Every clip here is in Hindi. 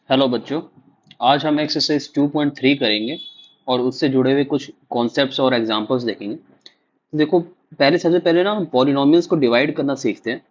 हेलो बच्चों। आज हम एक्सरसाइज 2.3 करेंगे और उससे जुड़े हुए कुछ कॉन्सेप्ट्स और एग्जांपल्स देखेंगे। तो देखो, सबसे पहले ना हम पॉलिनोमियल्स को डिवाइड करना सीखते हैं।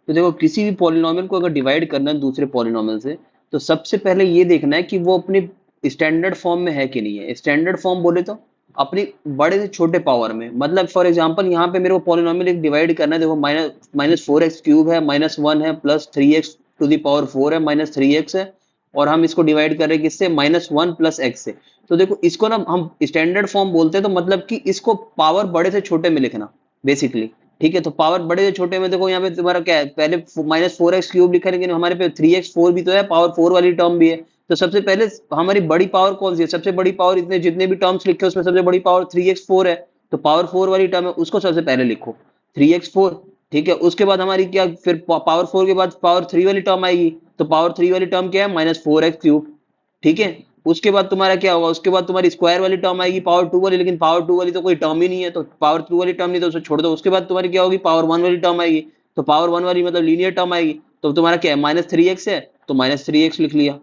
तो देखो, किसी भी पॉलिनोमियल को अगर डिवाइड करना है दूसरे पॉलिनोमियल से, तो सबसे पहले ये देखना है कि वो अपने स्टैंडर्ड फॉर्म में है कि नहीं है। स्टैंडर्ड फॉर्म बोले तो अपनी बड़े से छोटे पावर में, मतलब फॉर एग्जांपल यहाँ पे मेरे को पॉलिनोमियल एक डिवाइड करना है। देखो, माइनस माइनस 4x³ है, -1 है, +3x⁴ है, -3x है, और हम इसको डिवाइड कर रहे हैं किससे? -1 + x से। तो देखो, इसको ना हम स्टैंडर्ड फॉर्म बोलते हैं। तो मतलब कि इसको पावर बड़े से छोटे में लिखना बेसिकली। ठीक है, तो पावर बड़े से छोटे में देखो, यहाँ पे तुम्हारा क्या है, पहले -4x³ लिखा है, लेकिन हमारे पे 3x4 भी तो है, पावर 4 वाली टर्म भी है। तो सबसे पहले हमारी बड़ी पावर कौन सी है? सबसे बड़ी पावर, इतने जितने भी टर्म्स लिखे उसमें सबसे बड़ी पावर 3x4 है। तो पावर 4 वाली टर्म है, उसको सबसे पहले लिखो, 3x4। ठीक है, उसके बाद हमारी क्या, फिर पावर 4 के बाद पावर 3 वाली टर्म आएगी। तो पावर 3 वाली टर्म क्या है? -4x³। ठीक है, उसके बाद तुम्हारा क्या होगा? उसके बाद तुम्हारी स्क्वायर वाली टर्म आएगी, पावर 2 वाली, लेकिन पावर 2 वाली तो कोई टर्म ही नहीं है, तो पावर 2 वाली टर्म नहीं, तो उसे छोड़ दो। उसके बाद तुम्हारी क्या होगी? पावर 1 वाली टर्म आएगी। तो पावर 1 वाली मतलब लीनियर टर्म आएगी। तो तुम्हारा क्या है? -3x है, तो -3x लिख लिया।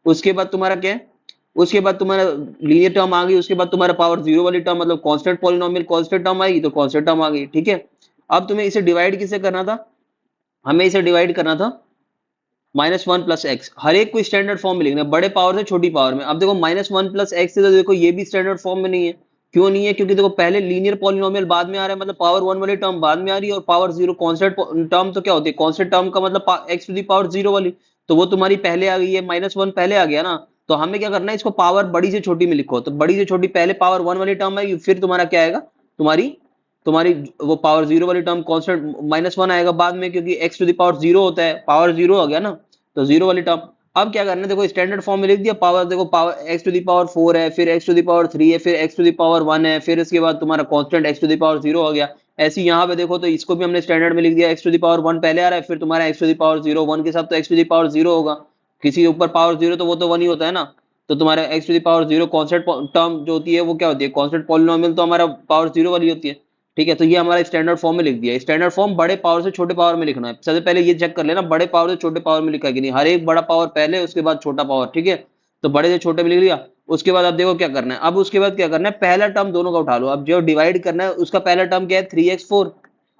उसके बाद तुम्हारा क्या है? उसके बाद तुम्हारा लीनियर टर्म आ गई। उसके बाद तुम्हारा पावर 0 वाली टर्म, मतलब कांस्टेंट पॉलिनोमियल कांस्टेंट टर्म आएगी, तो कांस्टेंट टर्म आ गई। ठीक है, अब तुम्हें इसे डिवाइड किससे करना था? हमें इसे डिवाइड करना था -1 + x। हर एक को स्टैंडर्ड फॉर्म में लिखना है, बड़े पावर से छोटी पावर में। अब देखो, -1 + x से तो देखो ये भी स्टैंडर्ड फॉर्म में नहीं है। क्यों नहीं है? क्योंकि देखो, पहले लीनियर पॉलिनोमियल बाद में आ रहा है, मतलब पावर 1 वाली टर्म बाद में आ रही है, और पावर 0 कांस्टेंट टर्म तो क्या होती है? कांस्टेंट टर्म का मतलब x⁴ वाली, तो वो तुम्हारी पहले आ गई है। -1 पहले आ गया ना। तो हमें क्या करना है? इसको पावर बड़ी से छोटी में लिखो। तो बड़ी से छोटी, पहले पावर 1 वाली टर्म आएगी, फिर तुम्हारा क्या आएगा? तुम्हारी तुम्हारी वो पावर 0 वाली टर्म कांस्टेंट -1 आएगा बाद में, क्योंकि x⁴ होता है, पावर 0 हो गया ना, तो 0 वाली टर्म। अब क्या करना है? देखो, स्टैंडर्ड फॉर्म में लिख दिया पावर। देखो, पावर x⁴ है, फिर x⁴ है, फिर x⁴ है, फिर इसके बाद तुम्हारा कांस्टेंट x⁴ हो गया। ऐसे ही यहाँ पे देखो, तो इसको भी हमने स्टैंडर्ड में लिख दिया। x⁴ पहले आ रहा है, फिर तुम्हारा x⁴ 1 के साथ तो x⁴ होगा। किसी के ऊपर पावर 0 तो वो तो 1 ही होता है ना। तो तुम्हारा x⁴ कांस्टेंट टर्म जो होती है वो क्या होती है? कांस्टेंट पॉलिनोमियल तो हमारा पावर 0 वाली होती है। ठीक है, तो ये हमारा स्टैंडर्ड फॉर्म में लिख दिया। स्टैंडर्ड फॉर्म बड़े पावर से छोटे पावर में लिखना है। सबसे पहले ये चेक कर लेना, बड़े पावर से छोटे पावर में लिखा है कि नहीं। हर एक बड़ा पावर पहले, उसके बाद छोटा पावर। ठीक है, तो बड़े से छोटे में लिख लिया। उसके बाद अब देखो क्या करना है। अब उसके बाद क्या करना है? पहला टर्म दोनों का उठा लो। अब जो डिवाइड करना है उसका पहला टर्म क्या है? 3x4।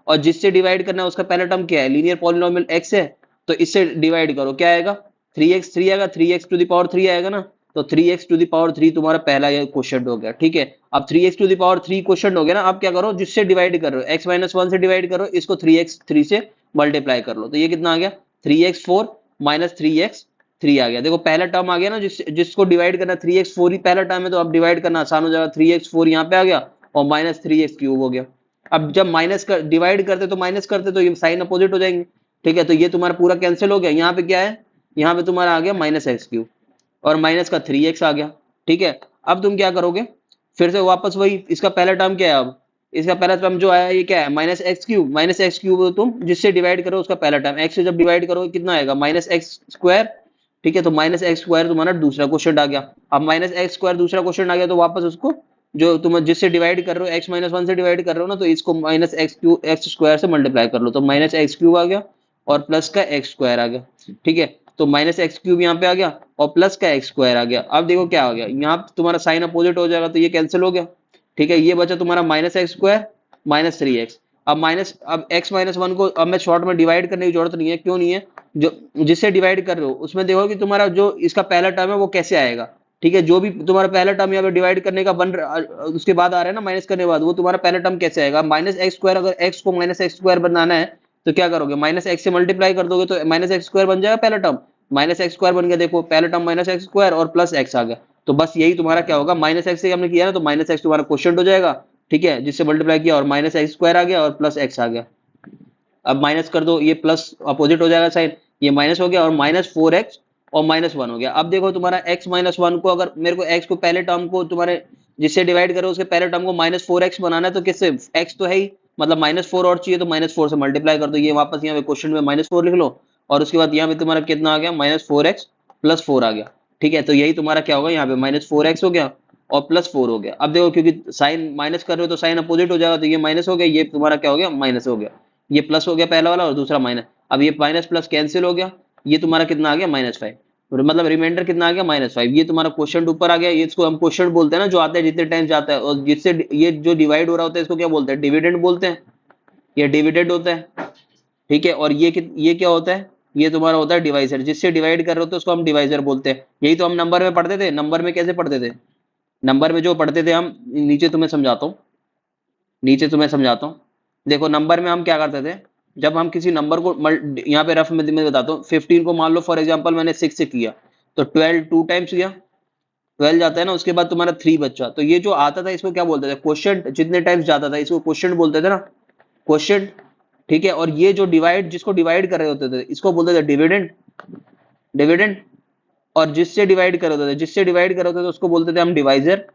और जिससे डिवाइड करना है उसका पहला टर्म क्या है? लीनियर पॉलिनोमियल x है। तो इससे डिवाइड करो, क्या आएगा? 3x3 आएगा, 3x⁴ आएगा ना। तो 3x⁴ तुम्हारा पहला ये क्वेश्चन हो गया। ठीक है, अब 3x⁴ क्वेश्चन हो गया ना। अब क्या करो? जिससे डिवाइड कर रहे हो, x-1 से डिवाइड करो, इसको 3x3 से मल्टीप्लाई कर लो। तो ये कितना आ गया? 3x4 -3x3 आ गया। देखो, पहला टर्म आ गया ना, जिसको डिवाइड करना 3x4 ही पहला टर्म है, तो अब डिवाइड करना आसान हो जाएगा। 3x4 यहाँ पे आ गया, और -3x³ हो गया। अब जब माइनस कर डिवाइड करते तो माइनस करते तो ये साइन अपोजिट हो जाएंगे। ठीक है, तो ये तुम्हारा पूरा कैंसिल हो गया। यहाँ पे क्या है? यहाँ पे तुम्हारा आ गया -x³ और माइनस का 3x आ गया। ठीक है, अब तुम क्या करोगे? फिर से वापस वही, इसका पहला टर्म क्या है? अब इसका पहला टर्म जो आया ये क्या है? -x³ तुम जिससे डिवाइड करो उसका पहला टर्म, x से जब डिवाइड करो कितना आएगा? -x²। ठीक है, तो -x² तुम्हारा दूसरा क्वेश्चन आ गया। अब -x² दूसरा क्वेश्चन आ गया, तो वापस उसको जो तुम जिससे डिवाइड कर रहे हो, x-1 से डिवाइड कर रहे हो ना, तो इसको -x² से मल्टीप्लाई कर लो, तो -x³ आ गया और प्लस का x² आ गया। ठीक है, तो -x³ यहाँ पे आ गया और प्लस का x² आ गया। अब देखो क्या हो गया, यहाँ तुम्हारा साइन अपोजिट हो जाएगा, तो ये कैंसिल हो गया। ठीक है, ये बचा तुम्हारा -x² -3x। अब x-1 को अब मैं शॉर्ट में डिवाइड करने की जरूरत नहीं है। क्यों नहीं है? जो जिससे डिवाइड कर रहे हो उसमें देखो कि तुम्हारा जो इसका पहला टर्म है वो कैसे आएगा। ठीक है, जो भी तुम्हारा पहला टर्म यहाँ पे डिवाइड करने का उसके बाद आ रहा है ना, माइनस करने के बाद, वो तुम्हारा पहला टर्म कैसे आएगा? -x²। अगर x को -x² बनाना है तो क्या करोगे? -x से मल्टीप्लाई कर दोगे, तो -x² बन जाएगा पहला टर्म। -x² बन गया। देखो, पहला टर्म -x² और प्लस x आ गया। तो बस यही तुम्हारा क्या होगा? -x से हमने किया ना, तो -x तुम्हारा क्वेश्चन हो जाएगा। ठीक है, जिससे मल्टीप्लाई किया और -x² आ गया और प्लस x आ गया। अब माइनस कर दो, ये प्लस अपोजिट हो जाएगा साइन, ये माइनस हो गया और -4x और -1 हो गया। अब देखो, तुम्हारा x-1 को, अगर मेरे को x को पहले टर्म को तुम्हारे जिससे डिवाइड करो उसके पहले टर्म को -4x बनाना है, तो किससे? x तो है ही, मतलब -4 और चाहिए, तो -4 से मल्टीप्लाई कर दो। ये वापस यहाँ पे क्वेश्चन में -4 लिख लो, और उसके बाद यहाँ पे तुम्हारा कितना आ गया? -4x + 4 आ गया। ठीक है, तो यही तुम्हारा क्या होगा? यहाँ पे -4x हो गया और +4 हो गया। अब देखो, क्योंकि साइन माइनस कर रहे हो तो साइन अपोजिट हो जाएगा, तो ये माइनस हो गया, ये तुम्हारा क्या हो गया? माइनस हो गया। ये प्लस हो गया पहला वाला और दूसरा माइनस। अब ये माइनस प्लस कैंसिल हो गया, ये तुम्हारा कितना आ गया? -5। मतलब रिमाइंडर कितना आ गया -5। ये तुम्हारा क्वेश्चन ऊपर आ गया। ये इसको हम क्वेश्चन बोलते हैं ना, जो आता है जितने टाइम जाता है, और जिससे ये जो डिवाइड हो रहा होता है इसको क्या बोलते हैं, डिविडेंड बोलते हैं। ये डिविडेंड होता है, ठीक है। और ये क्या होता है, ये तुम्हारा होता है डिवाइजर। जिससे डिवाइड कर रहे होते हैं उसको हम डिवाइजर बोलते हैं। यही तो हम नंबर में पढ़ते थे। नंबर में कैसे पढ़ते थे, नंबर में जो पढ़ते थे हम, नीचे तुम्हें समझाता हूँ, नीचे तुम्हें समझाता हूँ। देखो नंबर में हम क्या करते थे, जब हम किसी नंबर को यहाँ पे रफ में मैं बताता हूँ, 15 को मान लो फॉर एग्जांपल मैंने 6 से किया, तो 12 टू टाइम्स किया, 12 जाता है ना, उसके बाद तुम्हारा 3 बच्चा। तो ये जो आता था इसको क्या बोलते थे, क्वेश्चन। जितने टाइम्स जाता था इसको क्वेश्चन बोलते थे ना, क्वेश्चन, ठीक है। और ये जो डिवाइड, जिसको डिवाइड कर रहे होते थे इसको बोलते थे डिविडेंड, डिविडेंड। और जिससे डिवाइड कर रहे होते थे, जिससे डिवाइड कर रहे होते थे उसको बोलते थे हम डिवाइजर।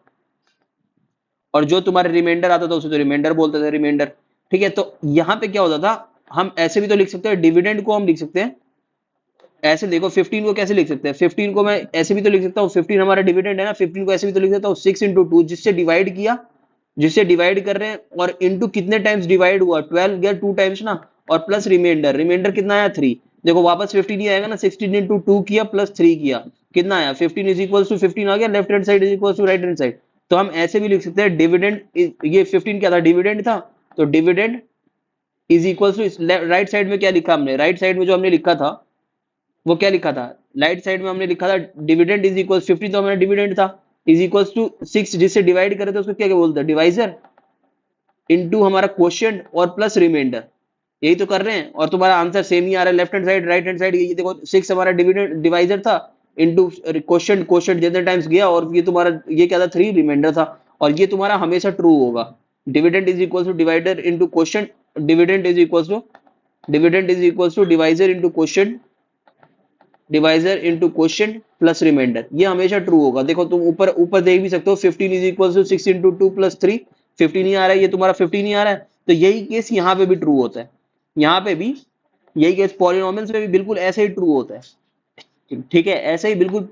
और जो तुम्हारे रिमाइंडर आता था उसे तो रिमाइंडर बोलते थे, रिमाइंडर, ठीक है। तो यहाँ पे क्या होता था, हम ऐसे भी तो लिख सकते हैं, डिविडेंड को हम लिख सकते हैं ऐसे। देखो 15 को कैसे लिख सकते हैं, 15 को मैं ऐसे भी तो लिख सकता हूँ, 15 हमारा डिविडेंड है ना, 15 को ऐसे भी तो लिख सकता हूँ 6 × 2, जिससे डिवाइड किया, जिससे डिवाइड कर रहे हैं, और इनटू कितने टाइम्स डिवाइड हुआ, 12 गया 2 टाइम्स ना, और प्लस रिमाइंडर, रिमाइंडर कितना आया 3। देखो वापस 15 ही आएगा ना, 16 × 2 किया प्लस 3 किया, कितना आया 15 इज इक्वल टू 15 आ गया, left hand side is equal to right hand side. तो हम ऐसे भी लिख सकते हैं डिविडेंड, ये 15 क्या था, डिविडेंड था। तो dividend is equal to, right side में क्या लिखा हमने, राइट साइड में जो हमने लिखा था वो क्या लिखा था, राइट साइड में हमने लिखा था डिविडेंड इज इक्वल 50, तो हमारा डिविडेंड था, इज इक्वल टू 6, जिससे डिवाइड करे तो उसको क्या क्या बोलते हैं, डिवाइजर, इनटू हमारा क्वोशिएंट और प्लस रिमाइंडर। यही तो कर रहे हैं, और तुम्हारा आंसर सेम ही आ रहा है, left hand side right hand side. ये देखो 6 हमारा डिविडेंड डिवाइजर था, इनटू क्वोशिएंट, क्वोशिएंट जितने टाइम्स गया, और ये तुम्हारा ये क्या था 3 रिमाइंडर था। और ये तुम्हारा हमेशा ट्रू होगा, dividend is equal to divider into quotient, dividend is equal to, dividend is equal to divisor into quotient, divisor into quotient plus remainder. ये हमेशा ट्रू होगा। देखो तुम ऊपर ऊपर देख भी सकते हो, 15 इज इक्वल टू 6 × 2 + 3, 15 ही आ रहा है, ये तुम्हारा 15 ही आ रहा है। तो यही केस यहाँ पे भी ट्रू होता है, यहाँ पे भी यही केस पॉलिनोमियल्स में भी बिल्कुल ऐसे ही ट्रू होता है, ठीक है। ऐसे ही बिल्कुल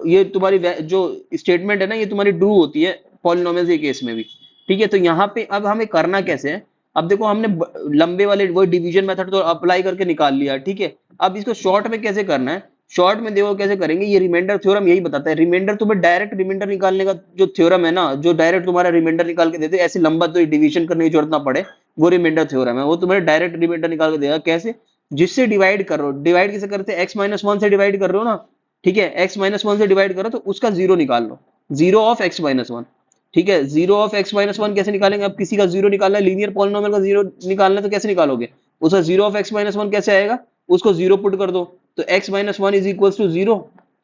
ये तुम्हारी जो स्टेटमेंट है ना, ये तुम्हारी ट्रू होती है पॉलिनोमियल्स के केस में भी, ठीक है। तो यहाँ पे अब हमें करना कैसे है, अब देखो हमने लंबे वाले वो डिवीजन मेथड तो अप्लाई करके निकाल लिया, ठीक है। अब इसको शॉर्ट में कैसे करना है, शॉर्ट में देखो कैसे करेंगे, ये रिमाइंडर थ्योरम यही बताता है। रिमाइंडर तुम्हें डायरेक्ट रिमाइंडर निकालने का जो थ्योरम है ना, जो डायरेक्ट तुम्हारा रिमाइंडर निकाल के देते, ऐसे लंबा तो डिवीजन करने की जरूरत ना पड़े, वो रिमाइंडर थ्योरम है, वो तुम्हें डायरेक्ट रिमाइंडर निकाल के देगा। कैसे, जिससे डिवाइड कर रहे हो, डिवाइड कैसे करते हैं, x-1 से डिवाइड कर रहे हो ना, ठीक है, x-1 से डिवाइड करो तो उसका जीरो निकाल लो, जीरो ऑफ x-1, ठीक है। जीरो ऑफ x-1 कैसे निकालेंगे, अब किसी का जीरो निकालना है, लीनियर पॉलिनोमियल का जीरो निकालना है, तो कैसे निकालोगे, उसका जीरो ऑफ x-1 कैसे आएगा, उसको जीरो पुट कर दो, तो x-1 is equal to zero.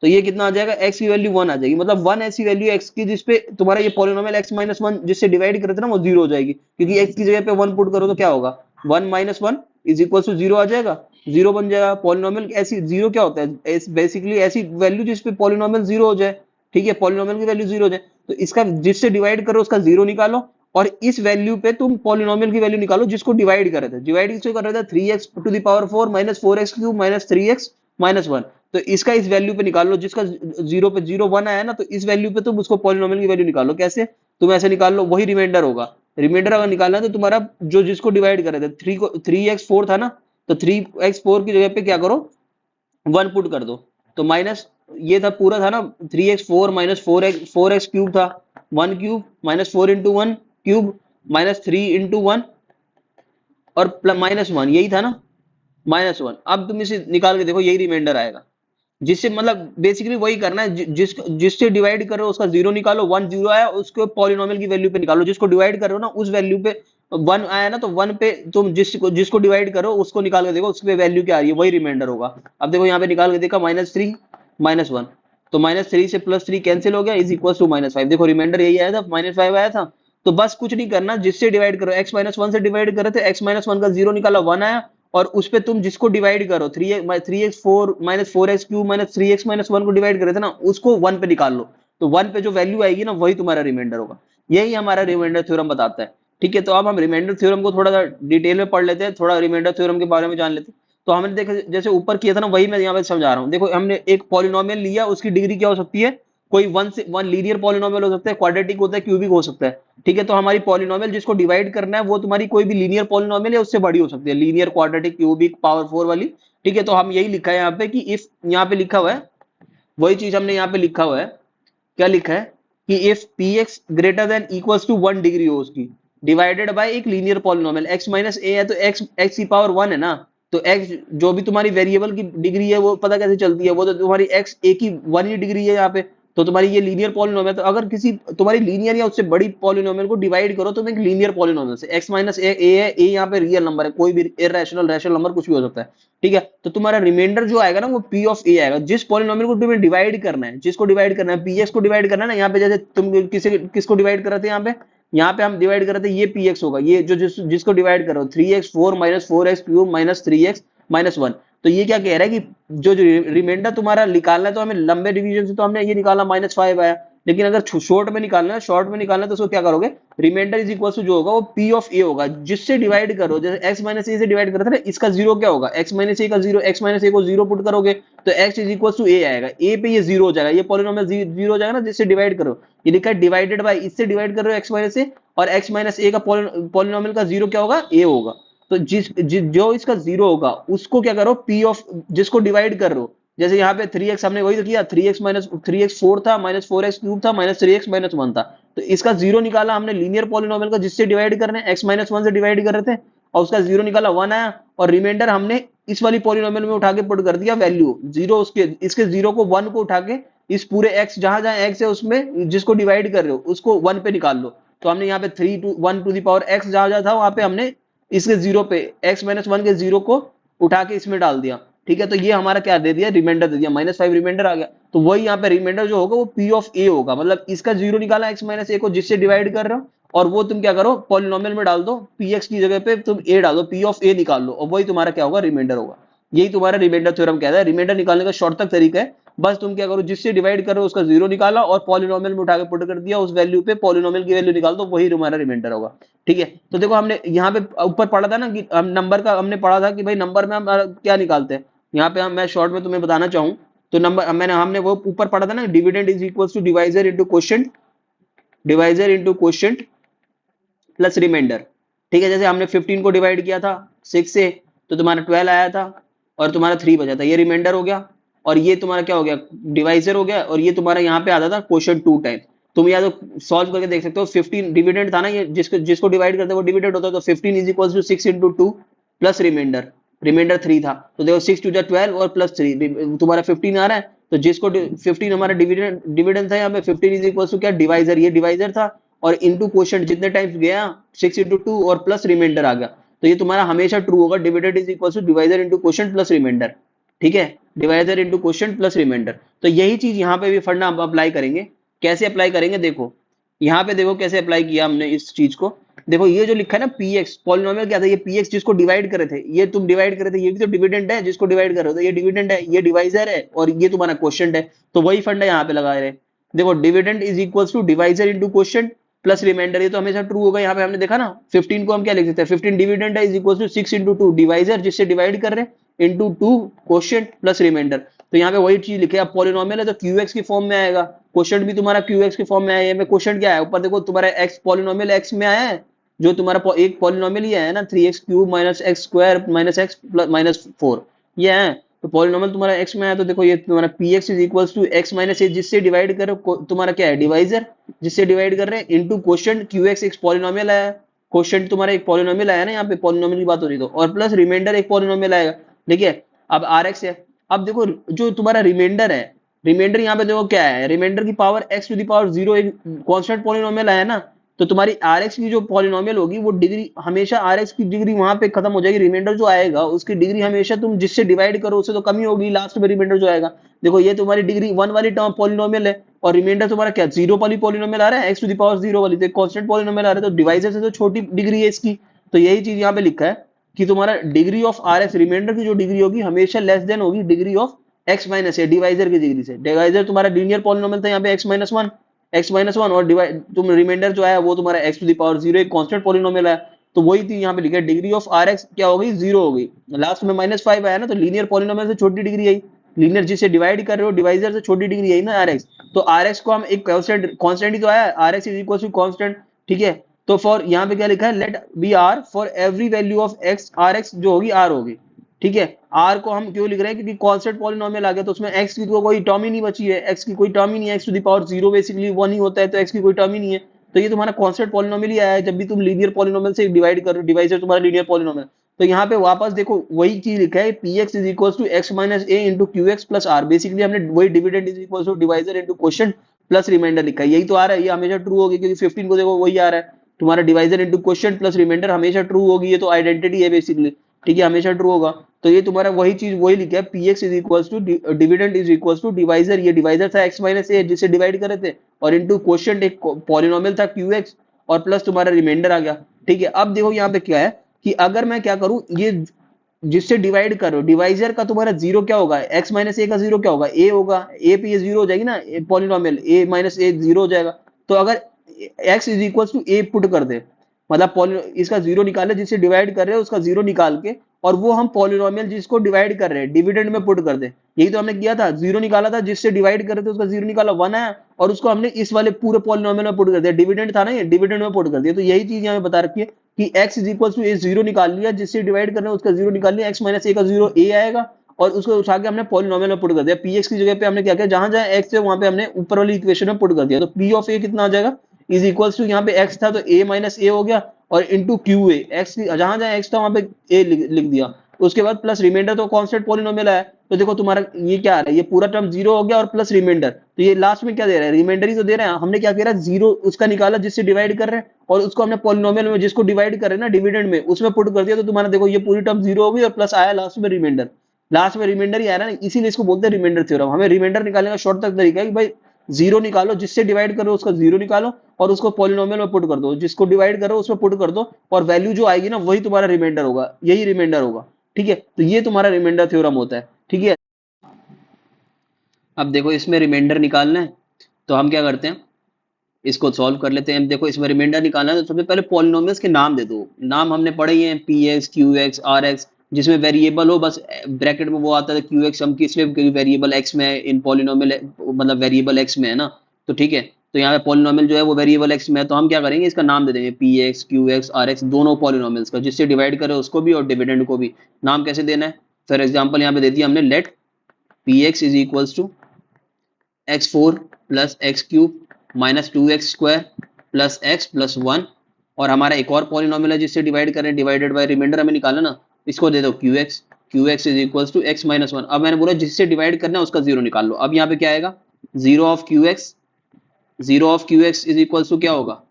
तो ये कितना आ जाएगा, x की वैल्यू 1 आ जाएगी, मतलब 1 ऐसी वैल्यू x की जिसपे तुम्हारा ये पॉलिनोमियल x-1 जिससे डिवाइड करते ना वो जीरो हो जाएगी, क्योंकि x की जगह पे 1 पुट करो तो क्या होगा, 1 - 1 इज इक्वल टू जीरो आ जाएगा, जीरो बन जाएगा। पॉलिनोमियल ऐसी जीरो क्या होता है, बेसिकली ऐसी वैल्यू जिसपे पॉलिनोमियल जीरो हो जाए, ठीक है, पॉलिनोमियल की वैल्यू जीरो हो जाए। तो इसका जिससे डिवाइड करो उसका जीरो निकालो, और इस वैल्यू पे तुम पॉलिनोमियल की वैल्यू निकालो जिसको डिवाइड कर रहे थे। डिवाइड किसको कर रहे थे, 3x to the power 4 - 4x³ - 3x - 1। तो इसका इस वैल्यू पे निकाल लो, जिसका जीरो पे जीरो 1 आया ना, तो इस वैल्यू पे तुम उसको पॉलिनोमियल की वैल्यू निकालो। कैसे, तुम ऐसे निकाल लो, वही रिमाइंडर होगा। रिमाइंडर अगर निकालना है तो तुम्हारा जो जिसको डिवाइड कर रहे थे 3 को, 3x4 था ना, तो 3x4 की जगह पे क्या करो, 1 पुट कर दो, तो माइनस ये था पूरा था ना, 3x4 - 4x³ था, 1³ - 4 × 1 क्यूब -3 × 1 और -1, यही था ना, -1। अब तुम इसे निकाल के देखो, यही रिमाइंडर आएगा, जिससे मतलब बेसिकली वही करना है, जिससे डिवाइड कर रहे हो उसका जीरो निकालो, 1 जीरो आया उसको पॉलिनोमियल की वैल्यू पे निकालो, जिसको डिवाइड कर रहे हो ना उस वैल्यू पे 1 आया ना, तो 1 पे तुम जिसको डिवाइड करो उसको निकाल के देखो, उस पे वैल्यू क्या आ रही है, वही रिमाइंडर होगा। अब देखो यहाँ पे निकाल के देखा, -3 -1, तो -3 से +3 कैंसिल हो गया, इज इक्वल टू -5। देखो रिमाइंडर यही आया था, -5 आया था। तो बस कुछ नहीं करना, जिससे डिवाइड करो, x-1 से डिवाइड कर रहे थे, x-1 का जीरो निकाला, 1 आया, और उस पे तुम जिसको डिवाइड करो, 3x4 - 4x³ - 3x - 1 को डिवाइड करे थे ना, उसको 1 पे निकाल लो, तो 1 पे जो वैल्यू आएगी ना वही तुम्हारा रिमाइंडर होगा। यही हमारा रिमाइंडर थ्योरम बताता है, ठीक है। तो अब हम रिमाइंडर थ्योरम को थोड़ा सा डिटेल में पढ़ लेते हैं, थोड़ा रिमाइंडर थ्योरम के बारे में जान लेते हैं। तो हमने देखा जैसे ऊपर किया था ना, वही मैं यहाँ पे समझा रहा हूँ। देखो हमने एक पॉलिनोमियल लिया, उसकी डिग्री क्या हो सकती है, कोई 1 से 1 लीनियर पॉलिनोमियल हो सकता है, क्वाड्रेटिक होता है, क्यूबिक हो सकता है, ठीक है। तो हमारी पॉलिनोमियल जिसको डिवाइड करना है वो तुम्हारी कोई भी लीनियर पॉलिनोमियल या उससे बड़ी हो सकती है, लीनियर, क्वाड्रेटिक, क्यूबिक, पावर 4 वाली, ठीक है। तो हम यही लिखा है यहाँ पे कि इफ, यहाँ पे लिखा हुआ है वही चीज हमने यहाँ पे लिखा हुआ है, क्या लिखा है कि if P X greater than equals to 1 degree हो उसकी, डिवाइडेड बाय एक linear polynomial X minus A है, तो एक्स की पावर 1 है ना, तो एक्स जो भी तुम्हारी वेरिएबल की डिग्री है वो पता कैसे चलती है, वो तो तुम्हारी एक्स ए की 1 ही डिग्री है यहाँ पे, तो तुम्हारी ये लीनियर पॉलिनोमियल, तो अगर किसी तुम्हारी लीनियर या उससे बड़ी पॉलिनोमियल को डिवाइड करो तो एक लीनियर पॉलिनोमियल से, एक्स माइनस ए है, ए यहाँ पे रियल नंबर है, कोई भी इरेशनल रैशनल नंबर कुछ भी हो सकता है, ठीक है, तो तुम्हारा रिमाइंडर जो आएगा ना वो पी ऑफ ए आएगा, जिस पॉलिनोमियल को तुम्हें डिवाइड करना है, जिसको डिवाइड करना है, पी एक्स को डिवाइड करना है ना, यहाँ पे जैसे तुम किसको डिवाइड कर रहे थे, यहाँ पे हम डिवाइड कर रहे थे, ये पी एक्स होगा, ये जो जिसको डिवाइड करो 3x 4 minus 4x cube minus 3x minus 1, तो ये क्या कह रहा है कि जो रिमाइंडर तुम्हारा निकालना है, तो हमें लंबे डिवीजन से तो हमने ये निकाला -5 आया, लेकिन अगर शॉर्ट में निकालना है, तो उसको क्या करोगे, रिमाइंडर इज इक्वल टू जो होगा वो पी ऑफ ए होगा, जिससे डिवाइड करो, जैसे एक्स माइनस ए से डिवाइड करते थे ना, इसका जीरो क्या होगा, एक्स माइनस ए का जीरो, एक्स माइनस ए को जीरो पुट करोगे तो एक्स इज इक्वल टू ए आएगा, ए पे ये जीरो हो जाएगा, ये पॉलिनोमियल जीरो हो जाएगा ना, जिससे डिवाइड करो, ये लिखा है डिवाइडेड बाय, इससे डिवाइड कर रहे हो एक्स माइनस ए, और एक्स माइनस ए का पॉलिनोमियल का जीरो क्या होगा, ए होगा, तो जो इसका जीरो होगा उसको क्या करो, पी ऑफ जिसको डिवाइड कर रहे हो, जैसे यहाँ पे 3x हमने वही तो किया, 3x माइनस 3x 4 था, माइनस 4x क्यूब था, माइनस 3x माइनस 1 था, तो इसका जीरो निकाला हमने लीनियर पॉलिनोमियल का, जिससे डिवाइड करना है, x माइनस 1 से डिवाइड कर रहे थे, और उसका जीरो निकाला 1 आया, और रिमाइंडर हमने इस वाली पॉलिनोमियल में उठा के पुट कर दिया वैल्यू जीरो, उसके इसके जीरो को 1 को उठा के इस पूरे x जहां जहां x है उसमें जिसको डिवाइड कर रहे हो उसको 1 पे निकाल लो, तो हमने यहाँ पे 3 to 1 to the power x जहां जहां था वहां पे हमने इसके जीरो पे x माइनस 1 के जीरो को उठा के इसमें डाल दिया, ठीक है, तो ये हमारा क्या दे दिया, रिमाइंडर दे दिया, -5 रिमाइंडर आ गया, तो वही यहाँ पे रिमाइंडर जो होगा वो पी ऑफ ए होगा, मतलब इसका जीरो निकाला एक्स माइनस ए को जिससे डिवाइड कर रहे हो, और वो तुम क्या करो पॉलिनोमियल में डाल दो, पी एक्स की जगह पे तुम ए डाल दो, पी ऑफ ए निकाल लो, और वही तुम्हारा क्या होगा, रिमाइंडर होगा, यही तुम्हारा रिमाइंडर थ्योरम कहता है, रिमाइंडर निकालने का शॉर्ट तक तरीका है, बस तुम क्या करो जिससे डिवाइड करो उसका जीरो निकाला और पॉलिनोमियल में उठा के पुट कर दिया, उस वैल्यू पे पॉलिनोमियल की वैल्यू निकाल दो, वही तुम्हारा रिमाइंडर होगा, ठीक है, तो देखो हमने यहाँ पे ऊपर पढ़ा था ना कि हम नंबर का हमने पढ़ा था कि भाई नंबर में हम क्या निकालते हैं, यहाँ पे हम मैं शॉर्ट में तुम्हें बताना चाहूँ तो नंबर मैंने हमने वो ऊपर पढ़ा था ना, dividend is equal to divisor into quotient, divisor into quotient plus remainder, ठीक है, जैसे हमने 15 को डिवाइड किया था 6 से तो तुम्हारा 12 आया था और तुम्हारा 3 बचा था, ये रिमाइंडर हो गया, और ये तुम्हारा क्या हो गया, डिवाइजर हो गया, और ये तुम्हारा यहाँ पे आता था क्वोशिएंट 2 टाइम, तुम या तो सॉल्व करके देख सकते हो, 15 डिविडेंड था ना, ये जिसको डिवाइड करते वो डिविडेंड होता, तो 15 is equal to 6 into 2 plus remainder, remainder 3 था, तो देखो 6 टू 12 और प्लस 3 तुम्हारा 15 आ रहा है, तो जिसको 15 हमारा डिविडेंड डिविडेंड था, यहाँ पे 15 इज इक्वल टू क्या, डिवाइजर, ये डिवाइजर था, और इनटू क्वोशिएंट जितने टाइम्स गया 6 इंटू 2 और प्लस रिमाइंडर आ गया, तो ये तुम्हारा हमेशा ट्रू होगा, dividend is equal to divisor into quotient plus remainder, ठीक है, divisor into quotient plus remainder, तो यही चीज यहाँ पे भी फंडा हम अप्लाई करेंगे, कैसे अप्लाई करेंगे देखो, यहाँ पे देखो कैसे अप्लाई किया हमने इस चीज को, देखो ये जो लिखा है ना पी एक्स, पॉलिनोमियल क्या था, ये पी एक्स जिसको डिवाइड करे थे, ये तुम डिवाइड करे थे, ये भी तो डिविडेंड है जिसको डिवाइड कर रहे हो, तो ये डिविडेंड है, ये डिवाइजर है, और ये तुम्हारा क्वोशिएंट है, तो वही फंडा यहाँ पे लगा रहे, देखो dividend is equal to divisor into quotient plus remainder, ये तो हमेशा ट्रू होगा, यहाँ पे हमने देखा ना 15 को हम क्या लिख सकते हैं, 15 डिविडेंड है is equal to 6 into 2 divisor जिससे डिवाइड कर रहे हैं इंटू 2 क्वोशिएंट प्लस रिमाइंडर, तो यहाँ पे वही चीज लिखे, अब पॉलिनोमियल है तो क्यूएक्स की फॉर्म में आएगा, क्वोशिएंट भी तुम्हारा क्यूएक्स की फॉर्म में आया है, क्वोशिएंट क्या है ऊपर देखो तुम्हारा एक्स पॉलिनोमियल एक्स में आया है, जो तुम्हारा एक पॉलिनोमियल ही है ना 3x cube minus x square minus x plus minus 4, ये है, तो पॉलिनोमियल तुम्हारा x में आया, तो देखो ये तुम्हारा px is equal to x minus a जिससे डिवाइड करो, तुम्हारा क्या है डिवाइजर जिससे डिवाइड कर रहे हैं, इनटू क्वोशिएंट qx एक पॉलिनोमियल आया, क्वोशिएंट तुम्हारा एक पॉलिनोमियल आया ना, यहाँ पे पॉलिनोमियल की बात हो रही तो, और प्लस रिमाइंडर एक पॉलिनोमियल आएगा, देखिए अब rx है, अब देखो जो तुम्हारा रिमाइंडर है, रिमाइंडर यहाँ पे देखो क्या है, रिमाइंडर की power x to the power 0 एक कांस्टेंट पॉलिनोमियल आया ना, तो तुम्हारी rx की जो पॉलिनोमियल होगी वो डिग्री हमेशा rx की डिग्री वहां पे खत्म हो जाएगी, रिमाइंडर जो आएगा उसकी डिग्री हमेशा तुम जिससे डिवाइड करो उससे तो कमी होगी, लास्ट में रिमाइंडर जो आएगा, देखो ये तुम्हारी डिग्री 1 वाली टर्म पॉलिनोमियल है, और रिमाइंडर तुम्हारा क्या 0 वाली पॉलिनोमियल आ रहा है, x टू दी पावर 0 वाली, तो कांस्टेंट पॉलिनोमियल आ रहा है, तो डिवाइजर से तो छोटी डिग्री है इसकी, तो यही चीज यहाँ पे लिखा है कि तुम्हारा डिग्री ऑफ rx रिमाइंडर की जो डिग्री होगी हमेशा लेस देन होगी degree of x minus A divisor की डिग्री से, डिवाइजर तुम्हारा लीनियर पॉलिनोमियल था यहाँ पे x माइनस 1 और डिवाइड तुम रिमाइंडर जो आया वो तुम्हारा x टू दी पावर 0 एक कांस्टेंट पॉलिनोमियल है, तो वही थी यहाँ पे लिखा है डिग्री ऑफ rx क्या हो गई 0 हो गई, लास्ट में -5 आया ना, तो लीनियर पॉलिनोमियल से छोटी डिग्री आई, लीनियर जिसे डिवाइड कर रहे हो डिवाइजर से छोटी डिग्री आई ना rx, तो rx को हम एक कांस्टेंट ही तो आया, rx is equal to constant, ठीक है, तो फॉर यहाँ पे क्या लिखा है let be R for every value of x rx जो होगी r होगी, ठीक है। आर को हम क्यों लिख रहे हैं, क्योंकि कॉन्स्टेंट पॉलिनोमियल आ गया तो उसमें एक्स की तो कोई टर्म ही नहीं बची है, एक्स की कोई टर्म ही नहीं है, x to the power zero basically one ही होता है, तो एक्स की कोई टर्म ही नहीं है। तो ये तुम्हारा कॉन्स्टेंट पॉलिनोमियल ही आया है। जब भी तुम लीनियर पॉलिनोमियल से डिवाइड करो, डिवाइजर तुम्हारा लीनियर पॉलिनोमियल, तो यहाँ पे वापस देखो वही चीज लिखा है, P X is equal to x minus A into Q X plus R. Basically हमने वही dividend is equal to divisor into quotient plus remainder लिखा है, यही तो आ रहा है। ये हमेशा ट्रू होगी क्योंकि 15 को देखो वही आ रहा है, तुम्हारा divisor into quotient plus remainder हमेशा ट्रू होगी, ये तो आइडेंटिटी है बेसिकली। ठीक है, हमेशा ट्रू होगा। तो ये तुम्हारा वही चीज वही लिखा है, P X is equal to dividend is equal to divisor, ये डिवाइजर था एक्स माइनस ए जिसे डिवाइड करे थे, और इंटू क्वोशिएंट एक पॉलिनोमियल था क्यू एक्स, और प्लस तुम्हारा रिमाइंडर आ गया। ठीक है, अब देखो यहाँ पे क्या है कि अगर मैं क्या करूं, ये जिससे डिवाइड करो, डिवाइजर का तुम्हारा जीरो क्या होगा, एक्स माइनस ए का जीरो क्या होगा, ए होगा। ए पे ये जीरो हो जाएगी ना, polynomial A minus A zero हो जाएगा। तो अगर X is equal to A put कर दे, मतलब इसका जीरो निकाले, जिससे डिवाइड कर रहे हैं उसका जीरो निकाल के, और वो हम पॉलिनोमियल जिसको डिवाइड कर रहे हैं डिविडेंड में पुट कर दे। यही तो हमने किया था, जीरो निकाला था, जिससे डिवाइड कर रहे थे उसका जीरो निकाला, वन आया, और उसको हमने इस वाले पूरे पॉलिनोमियल में पुट कर दिया, डिविडेंड था ना ये, डिविडेंड में पुट कर दिया। तो यही चीज यहाँ पे बता रखी है कि x is equal to A zero निकाल लिया, जिससे डिवाइड कर रहे हैं उसका जीरो निकाल लिया, x माइनस ए का जीरो ए आएगा, और उसको उठा के हमने पॉलिनोमियल में पुट कर दिया। px की जगह पे हमने क्या किया, जहां जहां x है वहां पे हमने ऊपर वाली इक्वेशन में पुट कर दिया। तो p ऑफ a कितना आ जाएगा, इज इक्वल टू यहाँ पे x था तो a माइनस ए हो गया, और इंटू क्यू ए, एक्स जहां जहां x था वहां पे a लिख दिया। उसके बाद प्लस रिमाइंडर, तो कांस्टेंट पॉलिनोमियल है, तो देखो तुम्हारा ये क्या आ रहा है, ये पूरा टर्म जीरो हो गया और प्लस रिमाइंडर, तो ये लास्ट में क्या दे रहा है, रिमाइंडर ही तो दे रहा है। हमने क्या किया, जीरो उसका निकाला जिससे डिवाइड कर रहे हैं, और उसको हमने पॉलिनोमियल में जिसको डिवाइड कर रहे हैं ना डिविडेंड में, उसमें पुट कर दिया। तो तुम्हारा देखो ये पूरी टर्म जीरो हो गई, और प्लस आया लास्ट में रिमाइंडर, लास्ट में रिमाइंडर ही आ रहा है ना, इसीलिए इसको बोलते हैं रिमाइंडर थ्योरम। हमें रिमाइंडर निकालने का शॉर्ट तक तरीका है कि भाई जीरो निकालो, जिससे डिवाइड करो उसका जीरो निकालो, और उसको पॉलिनोमियल में पुट कर दो, जिसको डिवाइड करो उसमें पुट कर दो, और वैल्यू जो आएगी ना वही तुम्हारा रिमाइंडर होगा, यही रिमाइंडर होगा। ठीक है, तो ये तुम्हारा रिमाइंडर थ्योरम होता है। ठीक है, अब देखो इसमें रिमाइंडर निकालना है, तो हम क्या करते हैं, इसको सॉल्व कर लेते हैं। देखो इसमें रिमाइंडर निकालना है तो सबसे पहले पॉलिनोमियल्स के नाम दे दो। नाम हमने पढ़े ही हैं, P X, Q X, R X, जिसमें वेरिएबल हो, बस ब्रैकेट में वो आता है क्यू एक्स, हम किस लिए वेरिएबल एक्स में है, इन पॉलिनोमियल मतलब वेरिएबल एक्स में है ना, तो ठीक है। तो यहाँ पे पॉलिनोमियल जो है वो वेरिएबल एक्स में है, तो हम क्या करेंगे, इसका नाम दे देंगे P X, Q X, R X, दोनों पॉलिनोमियल्स का, जिससे डिवाइड करे उसको भी और डिविडेंड को भी। नाम कैसे देना है, फॉर एग्जाम्पल यहाँ पे दे दिया हमने, let P X is equals to X four plus X cube minus two X square plus X plus one, और हमारा एक और पॉलिनोमियल है जिससे डिवाइड करें, डिवाइडेड बाय रिमाइंडर हमें निकाला ना, इसको दे दो Q X, Q x is equal to x minus one. अब मैंने बोला जिससे डिवाइड करना है उसका जीरो निकाल लो। अब यहाँ पे क्या आएगा, zero of Q x, zero of Q x is equal to क्या होगा,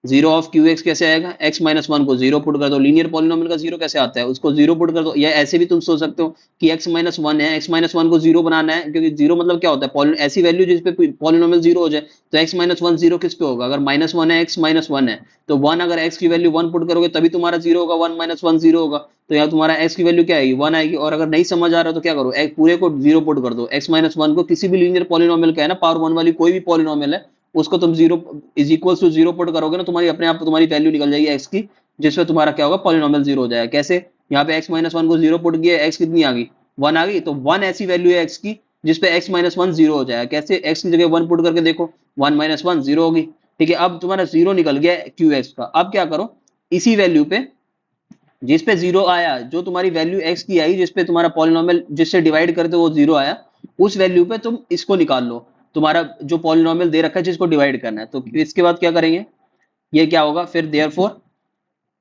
जीरो ऑफ क्यू एक्स कैसे आएगा, एक्स माइनस वन को जीरो पुट कर दो। लीनियर पॉलिनोमियल का जीरो कैसे आता है, उसको जीरो पुट कर दो। या ऐसे भी तुम सोच सकते हो कि एक्स माइनस वन है, एक्स माइनस वन को जीरो बनाना है, क्योंकि जीरो मतलब क्या होता है, ऐसी वैल्यू जिसपे पॉलिनोमियल जीरो हो जाए। तो एक्स माइनस वन जीरो किस पे होगा, अगर माइनस वन है, एक्स माइनस वन है, तो वन, अगर एक्स की वैल्यू वन पुट करोगे तभी तुम्हारा जीरो होगा, वन माइनस वन जीरो होगा। तो यहाँ तुम्हारा एक्स की वैल्यू क्या आएगी, वन आएगी। और अगर नहीं समझ आ रहा तो क्या करो, पूरे को जीरो पुट कर दो। एक्स माइनस वन को किसी भी लीनियर पॉलिनोमियल का है ना, पावर वन वाली कोई भी पॉलिनोमियल है, उसको तुम zero is equal to zero put करोगे ना, तुम्हारी अपने आप तुम्हारी वैल्यू निकल जाएगी एक्स की, जिसमें तुम्हारा क्या होगा, पॉलिनोमियल जीरो हो जाएगा। कैसे, यहाँ पे एक्स माइनस वन को जीरो पुट किया, एक्स कितनी आ गई, वन आ गई, तो वन ऐसी वैल्यू है एक्स की जिसपे एक्स माइनस वन जीरो हो जाएगा। कैसे, एक्स की जगह वन पुट करके देखो, वन माइनस वन जीरो होगी। ठीक है, अब तुम्हारा जीरो निकल गया क्यू एक्स का। अब क्या करो, इसी वैल्यू पे जिसपे जीरो आया, जो तुम्हारी वैल्यू एक्स की आई, जिसपे तुम्हारा पॉलिनोमियल जिससे डिवाइड करते वो जीरो आया, उस वैल्यू पे तुम इसको निकाल लो, तुम्हारा जो पॉलिनोमियल दे रखा है जिसको डिवाइड करना है। तो इसके बाद क्या करेंगे, ये क्या होगा फिर, देयरफॉर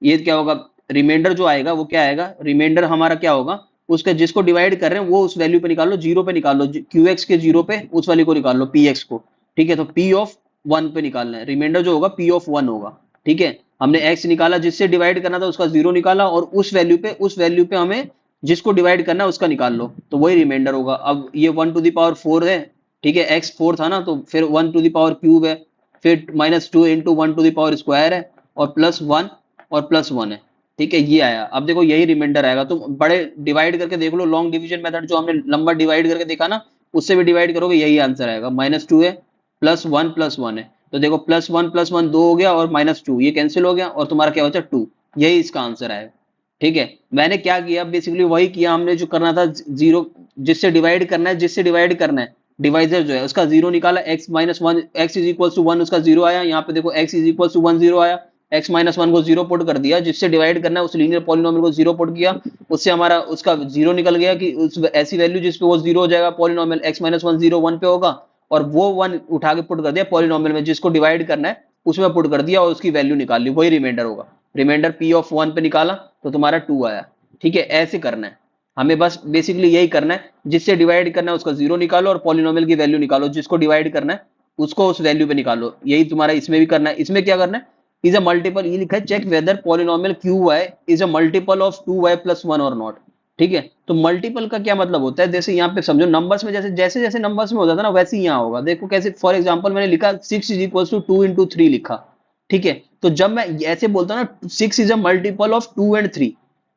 ये क्या होगा, रिमाइंडर जो आएगा वो क्या आएगा, रिमाइंडर हमारा क्या होगा, उसका जिसको डिवाइड कर रहे हैं वो उस वैल्यू पे निकाल लो, जीरो पे निकाल लो, क्यू एक्स के जीरो पे उस वाली को निकाल लो, पी एक्स को। ठीक है, तो पी ऑफ वन पे निकालना है, रिमाइंडर जो होगा पी ऑफ वन होगा। ठीक है, हमने एक्स निकाला, जिससे डिवाइड करना था उसका जीरो निकाला, और उस वैल्यू पे हमें जिसको डिवाइड करना है उसका निकाल लो, तो वही रिमाइंडर होगा। अब ये one two the power four है, ठीक है, एक्स फोर था ना, तो फिर one two the power cube है, फिर minus two into one two the power square है, और प्लस वन और प्लस वन है। ठीक है, ये आया। अब देखो यही रिमाइंडर आएगा, तुम बड़े डिवाइड करके देख लो, लॉन्ग डिवीजन मेथड जो हमने लंबा डिवाइड करके देखा ना, उससे भी डिवाइड करोगे यही आंसर आएगा, माइनस टू है प्लस वन है। तो देखो प्लस वन दो हो गया, और माइनस टू ये कैंसिल हो गया, और तुम्हारा क्या बचा, टू। यही इसका आंसर आएगा। ठीक है, मैंने क्या किया, बेसिकली वही किया हमने जो करना था, जीरो जिससे डिवाइड करना है, जिससे डिवाइड करना है, डिवाइजर जो है उसका जीरो निकाला, X minus one, X is equal to one, उसका जीरो आया। यहाँ पे देखो X is equal to one zero आया, x माइनस वन को जीरो पुट कर दिया, जिससे डिवाइड करना है उस लीनियर पॉलिनोमियल को जीरो पुट किया, उससे हमारा उसका जीरो निकल गया कि उस ऐसी वैल्यू जिसपे वो जीरो हो जाएगा polynomial x minus one zero one पे होगा, और वो वन उठा के पुट कर दिया पॉलिनोमियल में जिसको डिवाइड करना है उसमें पुट कर दिया और उसकी वैल्यू निकाल ली, वही रिमाइंडर होगा। रिमाइंडर p ऑफ वन पे निकाला तो तुम्हारा 2 आया। ठीक है, ऐसे करना है हमें, बस बेसिकली यही करना है, जिससे डिवाइड करना है उसका जीरो निकालो और पॉलिनोमियल की वैल्यू निकालो, जिसको डिवाइड करना है उसको उस वैल्यू पे निकालो। यही तुम्हारा इसमें भी करना है। इसमें क्या करना है, इज अ मल्टीपल, ये लिखा है check whether polynomial Q Y is a multiple of two Y plus one और नॉट। ठीक है, तो मल्टीपल का क्या मतलब होता है, जैसे यहाँ पे समझो नंबर्स में जैसे जैसे जैसे नंबर्स में होता था ना वैसे ही यहाँ होगा। देखो कैसे, फॉर एग्जांपल मैंने लिखा 6 इज इक्वल टू 2 इंटू 3 लिखा। ठीक है, तो जब मैं ऐसे बोलता हूँ ना 6 is a multiple of 2 and 3,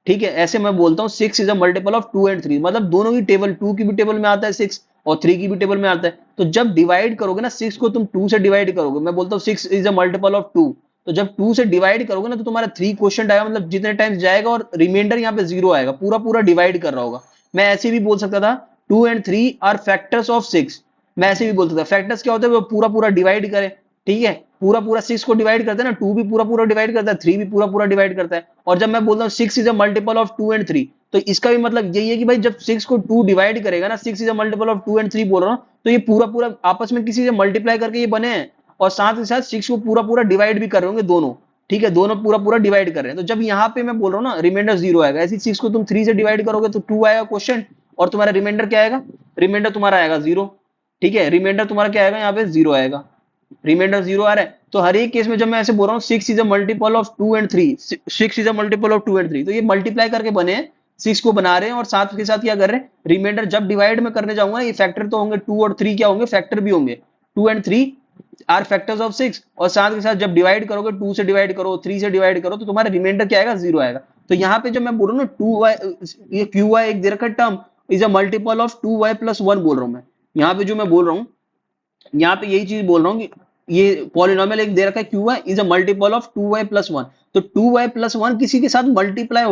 ठीक है, ऐसे मैं बोलता हूँ 6 is a multiple of 2 and 3, मतलब दोनों की टेबल, 2 की भी टेबल में आता है 6 और 3 की भी टेबल में आता है। तो जब डिवाइड करोगे ना 6 को तुम 2 से डिवाइड करोगे, मैं बोलता हूँ 6 इज अ मल्टीपल ऑफ 2, तो जब 2 से डिवाइड करोगे ना तो तुम्हारा 3 क्वेश्चन आएगा, मतलब जितने टाइम्स जाएगा और रिमाइंडर यहाँ पे 0 आएगा, पूरा पूरा डिवाइड कर रहा होगा। मैं ऐसे भी बोल सकता था 2 एंड 3 आर फैक्टर्स ऑफ 6, मैं ऐसे भी बोल सकता था। फैक्टर्स क्या होता है, वो पूरा पूरा डिवाइड करे। ठीक है, पूरा पूरा 6 को डिवाइड करता है ना, 2 भी पूरा पूरा डिवाइड करता है, 3 भी पूरा पूरा डिवाइड करता है। और जब मैं बोलता हूँ 6 is a multiple of 2 and 3, तो इसका भी मतलब यही है कि भाई जब 6 को 2 डिवाइड करेगा ना, 6 is a multiple of 2 and 3 बोल रहा हूँ, तो ये पूरा पूरा आपस में किसी से मल्टीप्लाई करके ये बने हैं, और साथ ही साथ 6 को पूरा पूरा डिवाइड भी कर रहे होंगे दोनों। ठीक है, दोनों पूरा पूरा डिवाइड कर रहे हैं। तो जब यहाँ पे मैं बोल रहा हूँ ना रिमाइंडर 0 आएगा, ऐसी 6 को तुम 3 से डिवाइड करोगे तो 2 आएगा क्वेश्चन, और तुम्हारा रिमाइंडर क्या आएगा, रिमाइंडर तुम्हारा आएगा 0। ठीक है, रिमाइंडर तुम्हारा क्या आएगा, यहाँ पे 0 आएगा, रिमाइंडर 0 आ रहा है। तो हर एक केस में जब मैं ऐसे बोल रहा हूँ 6 is a multiple of 2 and 3, 6 is a multiple of 2 and 3, तो ये मल्टीप्लाई करके बने हैं, 6 को बना रहे हैं और साथ के साथ क्या कर रहे हैं, रिमाइंडर जब डिवाइड में करने जाऊंगा ये फैक्टर तो होंगे, 2 और 3 क्या होंगे, फैक्टर भी होंगे। 2 एंड 3 आर फैक्टर्स ऑफ 6, और साथ के साथ जब डिवाइड करोगे 2 से डिवाइड करो, 3 से डिवाइड करो, तो तुम्हारा रिमाइंडर क्या आएगा, 0 आएगा। तो यहाँ पे जब मैं बोल रहा हूँ ना 2y, ये क्यू वाई एक दे रखा term is a multiple of 2y plus 1 बोल रहा हूँ मैं। यहाँ पे जो मैं बोल रहा हूँ, यहाँ पे यही चीज बोल रहा हूँ कि ये पॉलिनोमियल एक दे रखा है Q Y is a multiple of 2y plus 1, तो 2y प्लस 1 किसी के साथ मल्टीप्लाई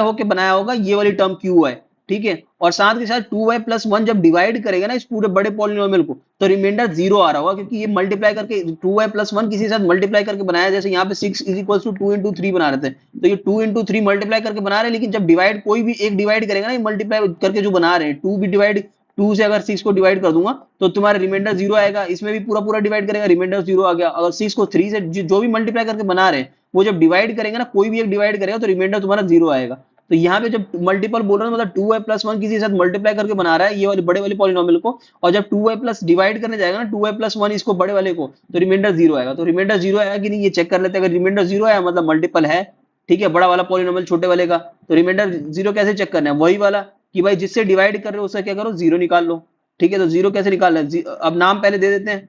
होके बनाया होगा ये वाली टर्म क्यू वाई। ठीक है, और साथ के साथ 2y प्लस 1 जब डिवाइड करेगा ना इस पूरे बड़े पॉलिनोमियल को, तो रिमाइंडर 0 आ रहा होगा, क्योंकि ये मल्टीप्लाई करके 2y प्लस 1 किसी के साथ मल्टीप्लाई करके बनाया, जैसे यहाँ पे 6 इज इक्वल टू 2 इंटू 3 बना रहे थे, तो ये 2 इंटू 3 मल्टीप्लाई करके बना रहे हैं, लेकिन जब डिवाइड कोई भी एक डिवाइड करेगा ना, ये मल्टीप्लाई करके जो बना रहे हैं 2 भी डिवाइड, 2 से अगर 6 को डिवाइड कर दूंगा तो तुम्हारा रिमाइंडर 0 आएगा, इसमें भी पूरा पूरा डिवाइड करेगा, रिमाइंडर 0 आ गया। अगर 6 को 3 से जो भी मल्टीप्लाई करके बना रहे हैं वो जब डिवाइड करेंगे ना, कोई भी एक डिवाइड करेगा तो रिमाइंडर तुम्हारा 0 आएगा। तो यहाँ पे जब मल्टीपल बोल रहा हूँ मतलब 2y प्लस 1 किसी के साथ मल्टीप्लाई करके बना रहा है ये वाले बड़े वाले पॉलिनोमियल को, और जब 2y प्लस डिवाइड करने जाएगा ना 2y प्लस 1 इसको बड़े वाले को, तो रिमाइंडर 0 आएगा। तो रिमाइंडर 0 आएगा कि नहीं ये चेक कर लेते हैं, अगर रिमाइंडर 0 आया मतलब मल्टीपल है। ठीक है, बड़ा वाला पॉलिनोमियल छोटे वाले का, तो रिमाइंडर 0 कैसे चेक करना है, वही वाला कि भाई जिससे डिवाइड कर रहे हो उसका क्या करो, 0 निकाल लो। ठीक है, तो 0 कैसे निकालना है, अब नाम पहले दे देते हैं।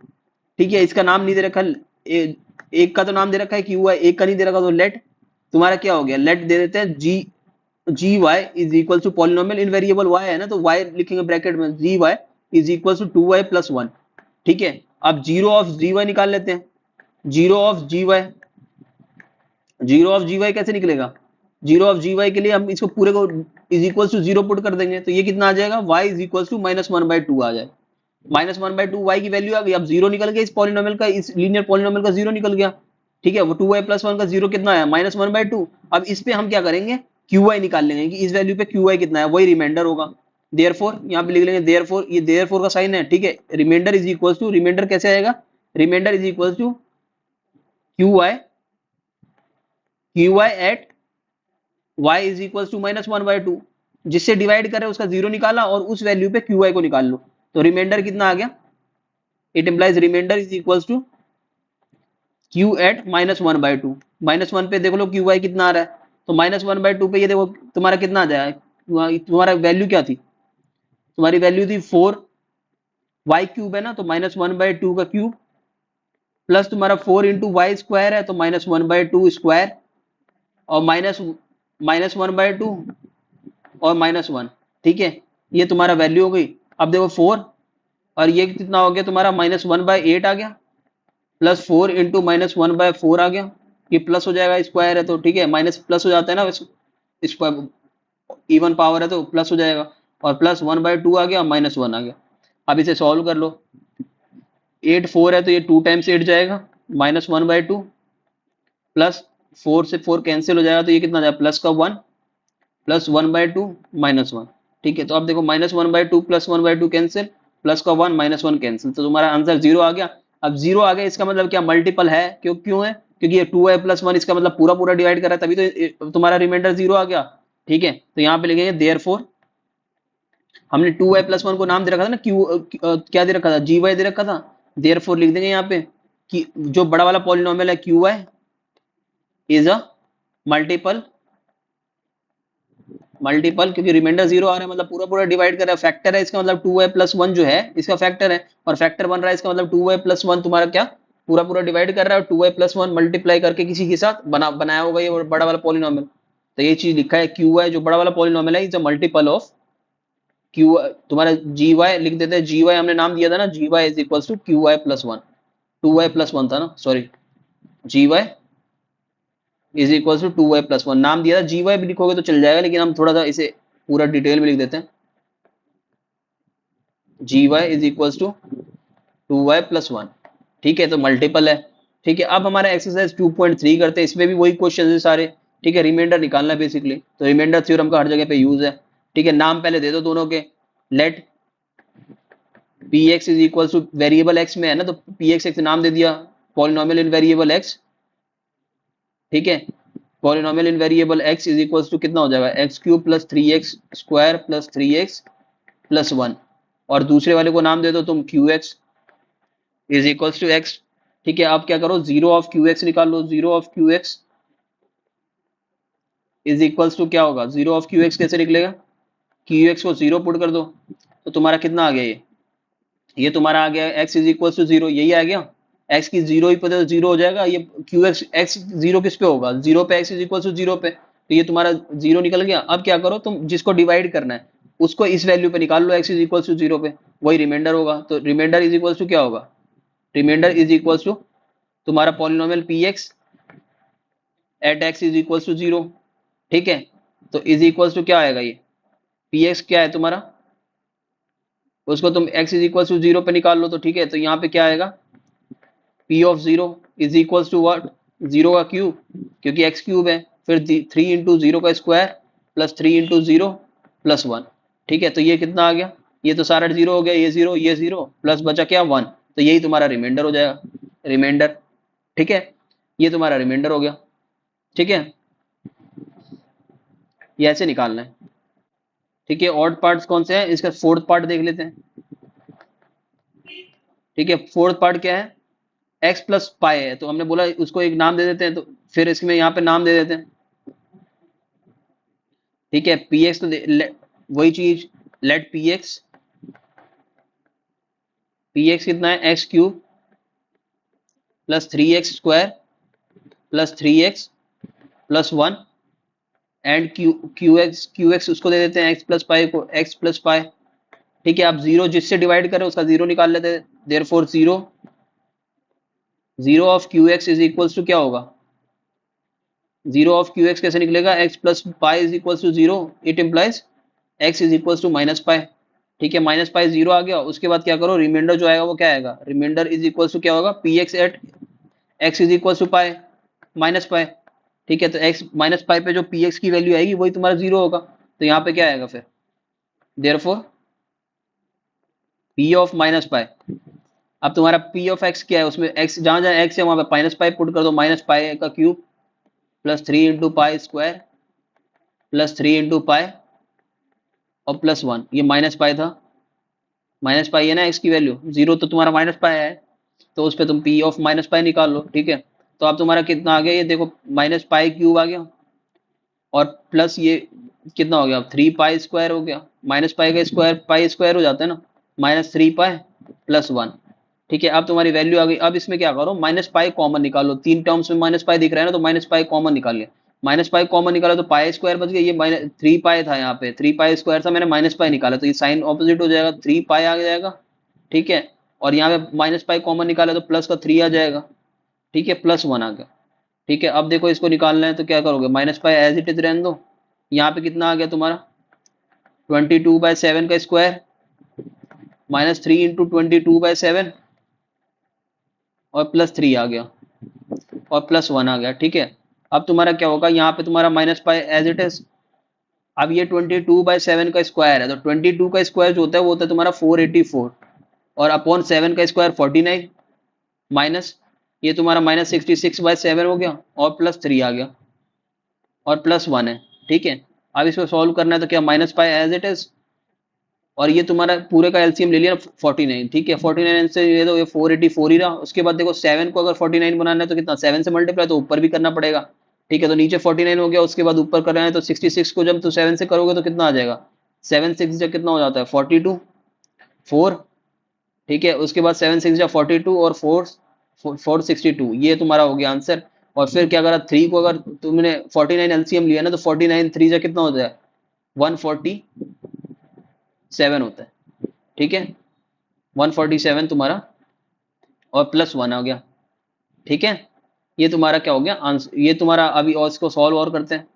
ठीक है, इसका नाम नहीं दे रखा, एक का तो नाम दे रखा है क्यू है, एक का नहीं दे रखा, तो लेट तुम्हारा क्या हो गया, लेट दे देते हैं g y is equal to polynomial in variable y है ना, तो वाई लिखेंगे ब्रैकेट में, g y is equal to 2y plus 1। ठीक है, अब जीरो ऑफ जी वाई निकाल लेते हैं। Zero of G Y, zero of G Y कैसे निकलेगा, जीरो ऑफ जी वाई के लिए हम इसको पूरे को इज इक्वल टू 0 पुट कर देंगे, तो ये कितना आ जाएगा, y इज इक्वल टू -1/2 आ जाए, -1/2 y की वैल्यू आ गई। अब 0 निकल गया इस पॉलिनोमियल का, इस लीनियर पॉलिनोमियल का 0 निकल गया। ठीक है, वो 2y प्लस 1 का 0 कितना आया, -1/2। अब इस पे हम क्या करेंगे, qy निकाल लेंगे कि इस वैल्यू पे qy कितना है, वही रिमाइंडर होगा। देयरफॉर यहाँ पे लिख लेंगे देयरफॉर, ये देयरफॉर का साइन है। ठीक है, remainder is equal to, remainder कैसे आएगा, remainder is equal to qy, qy at y is equal to -1/2, जिससे डिवाइड करें उसका 0 निकाला और उस वैल्यू पे qy को निकाल लो, तो रिमाइंडर कितना आ गया, it implies remainder is equal to q at -1/2। -1 पे देख लो qy कितना आ रहा है, तो -1/2 पे ये देखो तुम्हारा कितना आ जाएगा, तुम्हारा वैल्यू क्या थी, तुम्हारी वैल्यू थी 4 y क्यूब है ना, तो -1/2 का क्यूब प्लस तुम्हारा 4 इंटू वाई स्क्वायर है, तो -1/2 स्क्वायर, और -1/2 और -1। ठीक है, ये तुम्हारा वैल्यू हो गई। अब देखो 4 और ये कितना हो गया तुम्हारा, -1/8 आ गया, प्लस 4 इंटू -1/4 आ गया, ये प्लस हो जाएगा, स्क्वायर है तो ठीक है, माइनस प्लस हो जाता है ना, स्क्वायर इवन पावर है तो प्लस हो जाएगा, और प्लस 1/2 आ गया, -1 आ गया। अब इसे सॉल्व कर लो, 8 4 है तो ये 2 टाइम्स 8 जाएगा, -1/2 प्लस 4 से 4 कैंसिल हो जाएगा, तो ये कितना आ जाएगा प्लस का 1 प्लस 1/2 -1। ठीक है, तो अब देखो -1/2 प्लस 1/2 कैंसिल, प्लस का 1 -1 कैंसिल, तो तुम्हारा आंसर 0 आ गया। अब 0 आ गया, इसका मतलब क्या मल्टीपल है, क्यों क्यों है, क्योंकि ये 2y + 1 इसका मतलब पूरा पूरा डिवाइड कर रहा है, तभी तो तुम्हारा रिमाइंडर 0 आ गया। ठीक है, तो यहाँ पे लिखेंगे देयरफॉर, हमने 2y + 1 को नाम दे रखा था ना, क्या दे रखा था, gy दे रखा था। देयरफॉर लिख देंगे यहाँ पे कि जो बड़ा वाला पॉलिनोमियल है qy इज अ मल्टीपल, क्योंकि रिमाइंडर 0 आ रहा है, मतलब पूरा पूरा डिवाइड कर रहा है, फैक्टर है, इसका मतलब 2y + 1 जो है इसका फैक्टर है, और फैक्टर बन रहा है, इसका मतलब 2y + 1 तुम्हारा क्या पूरा पूरा डिवाइड कर रहा है, 2y + 1 मल्टीप्लाई करके किसी के साथ बनाया होगा ये बड़ा वाला पॉलिनोमियल। तो ये चीज लिखा है qy जो बड़ा वाला पॉलिनोमियल है is a multiple of Q, तुम्हारा gy लिख देते हैं, gy हमने नाम दिया था ना, gy is equal to qy + 1, 2y + 1 था ना, sorry, gy is equal to 2y + 1 नाम दिया था, gy भी लिखोगे तो चल जाएगा, लेकिन हम थोड़ा सा इसे पूरा डिटेल में लिख देते हैं, gy is equal to 2y + 1। ठीक है, तो मल्टीपल है। ठीक है, अब हमारा एक्सरसाइज 2.3 करते हैं, इसमें भी वही क्वेश्चन है सारे। ठीक है, रिमाइंडर निकालना है बेसिकली, तो रिमाइंडर थ्योरम का हर जगह पे यूज है। ठीक है, नाम पहले दे दो दोनों के, let px is equal to variable x में है ना, तो px एक नाम दे दिया, पॉलिनोमियल इन वेरिएबल x। ठीक है, polynomial in variable x is equal to कितना हो जाएगा, x³ + 3x² + 3x + 1, और दूसरे वाले को नाम दे दो तुम qx is equal to x। ठीक है, आप क्या करो, 0 ऑफ qx निकाल लो, 0 of qx is equal to क्या होगा, 0 ऑफ qx कैसे निकलेगा, qx को 0 पुट कर दो, तो तुम्हारा कितना आ गया, ये तुम्हारा आ गया x इज इक्वल टू 0, यही आ गया, x की 0 ही पे तो 0 हो जाएगा, ये qx x 0 किस पे होगा, 0 पे x इज इक्वल टू 0 पे, तो ये तुम्हारा 0 निकल गया। अब क्या करो, तुम जिसको डिवाइड करना है उसको इस वैल्यू पे निकाल लो, x इज इक्वल टू 0 पे, वही रिमाइंडर होगा, तो रिमाइंडर इज इक्वल टू क्या होगा, रिमाइंडर इज इक्वल टू तुम्हारा polynomial px at x is equal to 0। ठीक है, तो इज इक्वल टू क्या आएगा, ये px क्या है तुम्हारा, उसको तुम x इज इक्वल टू 0 पे निकाल लो, तो ठीक है, तो यहाँ पे क्या आएगा, p of 0 is equal to what, 0 का क्यूब, क्योंकि x³ है, फिर 3 इंटू 0 का स्क्वायर प्लस 3 इंटू 0 + 1। ठीक है, तो ये कितना आ गया, ये तो सारा 0 हो गया, ये 0 प्लस बचा क्या 1, तो यही तुम्हारा रिमाइंडर हो जाएगा, रिमाइंडर। ठीक है, ये तुम्हारा रिमाइंडर हो गया। ठीक है, ये ऐसे निकालना है। ठीक है, ऑड पार्ट्स कौन से हैं, इसका फोर्थ पार्ट देख लेते हैं। ठीक है, फोर्थ पार्ट क्या है, x + पाई है, तो हमने बोला उसको एक नाम दे देते हैं, तो फिर इसमें यहाँ पे नाम दे देते हैं। ठीक है, px तो वही चीज, लेट px कितना है, x³ + 3x² + 3x + 1 and qx उसको दे देते हैं, x + पाई को x + पाई। ठीक है, आप 0 जिससे डिवाइड करें उसका 0 निकाल लेते हैं, therefore 0 of qx is equal to क्या होगा, 0 ऑफ qx कैसे निकलेगा, x + pi is equal to 0, it implies x is equal to -pi. ठीक है, -पाई 0 आ गया, उसके बाद क्या करो, रिमाइंडर जो आएगा वो क्या आएगा, रिमाइंडर इज इक्वल टू क्या होगा, px at x is equal to pi -pi. ठीक है, तो x -पाई पे जो px की वैल्यू आएगी वही तुम्हारा 0 होगा, तो यहाँ पे क्या आएगा फिर, देयरफॉर p ऑफ -पाई। अब तुम्हारा p ऑफ x क्या है, उसमें x जहां जहां x है वहां पे -पाई पुट कर दो, -पाई का cube + 3 into pi square + 3 into pi और +1, ये -पाई था, -पाई है ना x की वैल्यू, 0 तो तुम्हारा -पाई है, तो उस पर तुम p ऑफ -पाई निकाल लो। ठीक है, तो अब तुम्हारा कितना आ गया, ये देखो -पाई³ आ गया, और प्लस ये कितना हो गया, 3 पाई स्क्वायर हो गया, -पाई का स्क्वायर पाई स्क्वायर हो जाता है ना, -3 पाई + 1। ठीक है, अब तुम्हारी वैल्यू आ गई, अब इसमें क्या करो, -पाई कॉमन निकालो, तीन टर्म्स में -पाई दिख रहा है ना, तो -पाई कॉमन निकाल लिया, -पाई कॉमन निकाला तो पाई स्क्वायर बच गया, ये 3 पाई था, यहाँ पे 3 पाई स्क्वायर था, मैंने -पाई निकाला, तो ये साइन ऑपोजिट हो जाएगा, 3 पाई आ जाएगा। ठीक है, और यहाँ पे -पाई कॉमन निकाला तो प्लस का 3 आ जाएगा। ठीक है, +1 आ गया। ठीक है, अब देखो इसको निकालना है तो क्या करोगे, -पाई एज इट इज रहने दो, यहाँ पे कितना आ गया तुम्हारा, 22/7 का स्क्वायर -3 इंटू 22/7 और +3 आ गया। और प्लस 1 आ गया। ठीक है, अब तुम्हारा क्या होगा, यहाँ पे तुम्हारा minus pi as it is. अब ये 22/7 का स्क्वायर है, तो 22 का स्क्वायर जो होता है वो होता है तुम्हारा 484, और अपॉन 7 का स्क्वायर 49, माइनस ये तुम्हारा -66/7 हो गया, और प्लस 3 आ गया, और प्लस 1 है। ठीक है, अब इसको सॉल्व करना है तो क्या, minus pi as it is, और ये तुम्हारा पूरे का एलसीएम ले लिया 49। ठीक है, 49 से ये तो ये 484 ही रहा। उसके बाद देखो 7 को अगर 49 बनाना है तो कितना, 7 से मल्टीप्लाई तो ऊपर भी करना पड़ेगा। ठीक है, तो नीचे 49 हो गया, उसके बाद ऊपर करना है तो 66 को जब तो 7 से करोगे तो कितना आ जाएगा, 7 6 जब कितना हो जाता है 42, 4। ठीक है, उसके बाद 7 6 जब 42 और 4 462, ये तुम्हारा हो गया आंसर। और फिर क्या करा, 3 को अगर तुमने 49 एलसीएम लिया ना तो 49 3 जा कितना होता है, 147 होता है। ठीक है, 147 तुम्हारा, और प्लस 1 आ गया। ठीक है, ये तुम्हारा क्या हो गया आंसर, ये तुम्हारा अभी और इसको सॉल्व और करते हैं।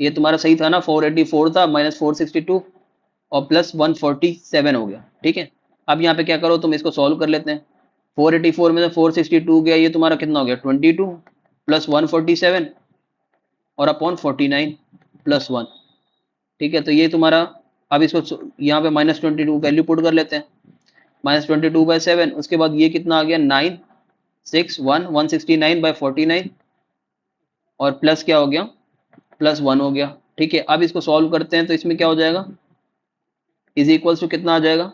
ये तुम्हारा सही था ना, 484 था माइनस 462 और प्लस 147 हो गया। ठीक है, अब यहाँ पे क्या करो तुम, इसको सॉल्व कर लेते हैं। 484 में से 462 गया, ये तुम्हारा कितना हो गया 22 प्लस 147 और अपॉन 49 प्लस 1। ठीक है, तो ये तुम्हारा, अब इसको यहाँ पे -22 वैल्यू पुट कर लेते हैं, -22/7। उसके बाद ये कितना आ गया 169/49 और प्लस क्या हो गया, प्लस 1 हो गया। ठीक है, अब इसको सॉल्व करते हैं तो इसमें क्या हो जाएगा, इज इक्वल्स टू कितना आ जाएगा,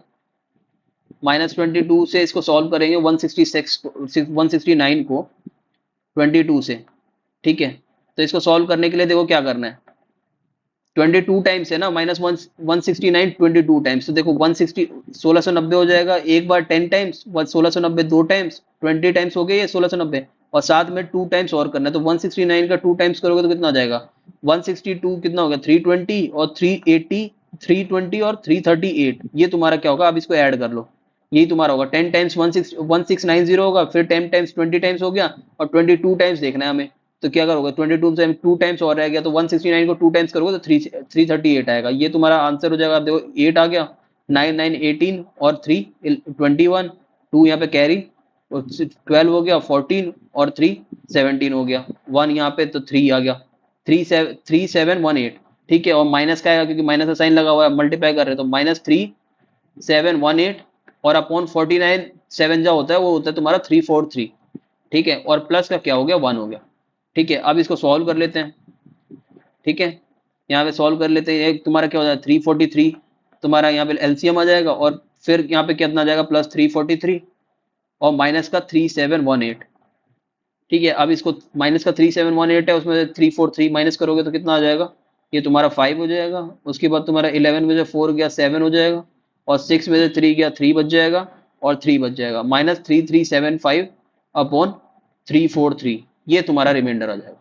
-22 से इसको सॉल्व करेंगे 169 को 22 से। ठीक है, तो इसको सॉल्व करने के लिए देखो क्या करना है, 22 टाइम्स है ना, -169 22 टाइम्स, तो देखो 160 1690 हो जाएगा एक बार 10 टाइम्स, 1690 दो टाइम्स 20 टाइम्स हो गए ये 1690, और साथ में 2 टाइम्स और करना है, तो 169 का 2 टाइम्स करोगे तो कितना आ जाएगा, 162 कितना हो गया 320 और 380 320 और 338, ये तुम्हारा क्या होगा, अब इसको ऐड कर लो, यही तुम्हारा होगा 10 टाइम्स 1690 होगा, फिर 10 टाइम्स 20 टाइम्स हो गया, और 22 टाइम्स देखना है हमें, तो क्या करोगे 22 से 2 टाइम्स और रह गया, तो 169 को 2 टाइम्स करोगे तो 338 आएगा, ये तुम्हारा आंसर हो जाएगा। देखो 8 आ गया, 9 9 18 और 3 21, 2 यहाँ पे कैरी, और 12 हो गया, 14 और 3 17 हो गया, 1 यहाँ पे तो 3 आ गया, 3718। ठीक है, और माइनस का आएगा क्योंकि माइनस का साइन लगा हुआ है, मल्टीप्लाई कर रहे हैं तो -3718 और अपॉन 49 7 जा होता है वो होता है तुम्हारा 343। ठीक है, और प्लस का क्या हो गया 1 हो गया। ठीक है, अब इसको सॉल्व कर लेते हैं। ठीक है, यहाँ पे सॉल्व कर लेते हैं, एक तुम्हारा क्या हो जाएगा 343, तुम्हारा यहाँ पे एलसीएम आ जाएगा, और फिर यहाँ पे कितना आ जाएगा प्लस 343 और माइनस का 3718। ठीक है, अब इसको माइनस का 3718 है, उसमें 343 माइनस करोगे तो कितना आ जाएगा, ये तुम्हारा 5 हो जाएगा। उसके बाद तुम्हारा 11 में से 4 गया 7 हो जाएगा, और 6 में से 3 गया 3 बच जाएगा, और 3 बच जाएगा, -3375 अपॉन 343, ये तुम्हारा रिमाइंडर आ जाएगा,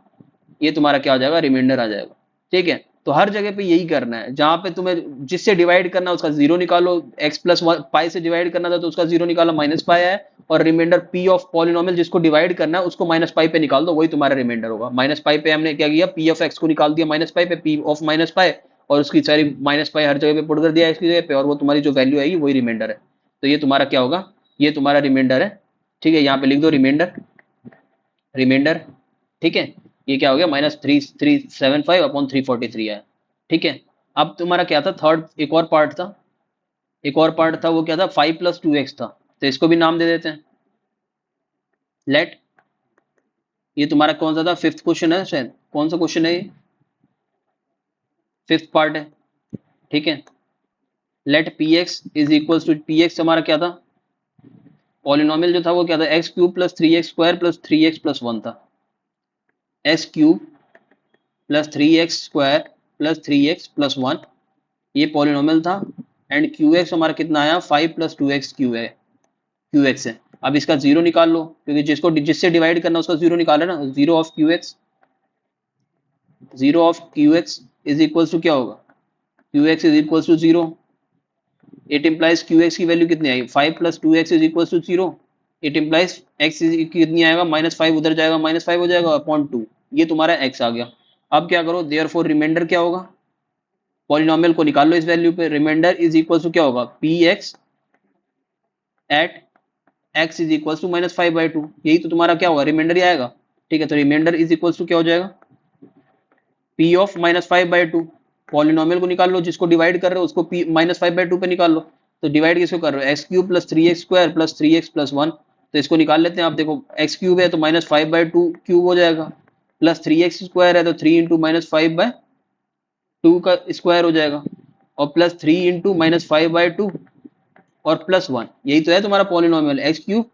ये तुम्हारा क्या आ जाएगा, रिमाइंडर आ जाएगा। ठीक है, तो हर जगह पे यही करना है, जहां पे तुम्हें जिससे डिवाइड करना है उसका जीरो निकालो, x प्लस पाई से डिवाइड करना था तो उसका जीरो निकाला माइनस पाई है, और रिमाइंडर p ऑफ पॉलिनोमियल जिसको डिवाइड करना है उसको माइनस पाई पे निकाल दो, वही तुम्हारा रिमाइंडर होगा। माइनस पाई पे हमने क्या किया, p ऑफ x को निकाल दिया माइनस पाई पे, p ऑफ माइनस पाई, और उसकी सारी माइनस पाई हर जगह पे पुट कर दिया x की जगह पे, और वो तुम्हारी जो वैल्यू आएगी वही रिमाइंडर है। तो ये तुम्हारा क्या होगा, ये तुम्हारा रिमाइंडर है। ठीक है, यहाँ पे लिख दो रिमाइंडर, रिमाइंडर। ठीक है, ये क्या हो गया -3375 अपॉन 343 है। ठीक है, अब तुम्हारा क्या था थर्ड, एक और पार्ट था, एक और पार्ट था, वो क्या था 5 + 2x था, तो इसको भी नाम दे देते हैं लेट। ये तुम्हारा कौन सा था, फिफ्थ क्वेश्चन है शायद, कौन सा क्वेश्चन है ये, फिफ्थ पार्ट है। ठीक है, let P X is equal to, P X हमारा क्या था, पॉलिनोमियल जो था वो क्या था, x³ + 3x² + 3x + 1 था, x³ + 3x² + 3x + 1, ये पॉलिनोमियल था। एंड QX हमारा कितना आया, 5 + 2x क्यू है, QX है। अब इसका जीरो निकाल लो, क्योंकि जिसको जिससे डिवाइड करना उसका जीरो निकाले ना, zero of QX, zero of QX is equal to क्या होगा, QX is equal to 0। It implies QX की वैल्यू कितनी आएगी, 5 + 2x is equal to 0। It implies x कितनी आएगा, -5 उधर जाएगा, -5 हो जाएगा अपॉन 2, ये तुम्हारा x आ गया। अब क्या करो, देयरफॉर रिमाइंडर क्या होगा, पॉलिनोमियल को निकाल लो इस वैल्यू पे, रिमाइंडर इज इक्वल टू क्या होगा, px at x is equal to -5/2, यही तो तुम्हारा क्या होगा, रिमाइंडर ही आएगा। ठीक है, तो रिमाइंडर इज इक्वल टू क्या हो जाएगा, p ऑफ -5/2। पॉलिनोमियल को निकाल लो, जिसको डिवाइड कर रहे हो उसको p -5/2 पे निकाल लो। तो डिवाइड किसको कर रहे हो, x cube plus 3x² plus 3x plus 1। तो इसको निकाल लेते हैं। आप देखो x क्यूब है तो -5/2 क्यूब हो जाएगा, प्लस 3x² है तो 3 इंटू -5/2 का स्क्वायर हो जाएगा, और प्लस 3 इंटू -5/2 और प्लस 1। यही तो है तुम्हारा पॉलिनोमियल, x क्यूब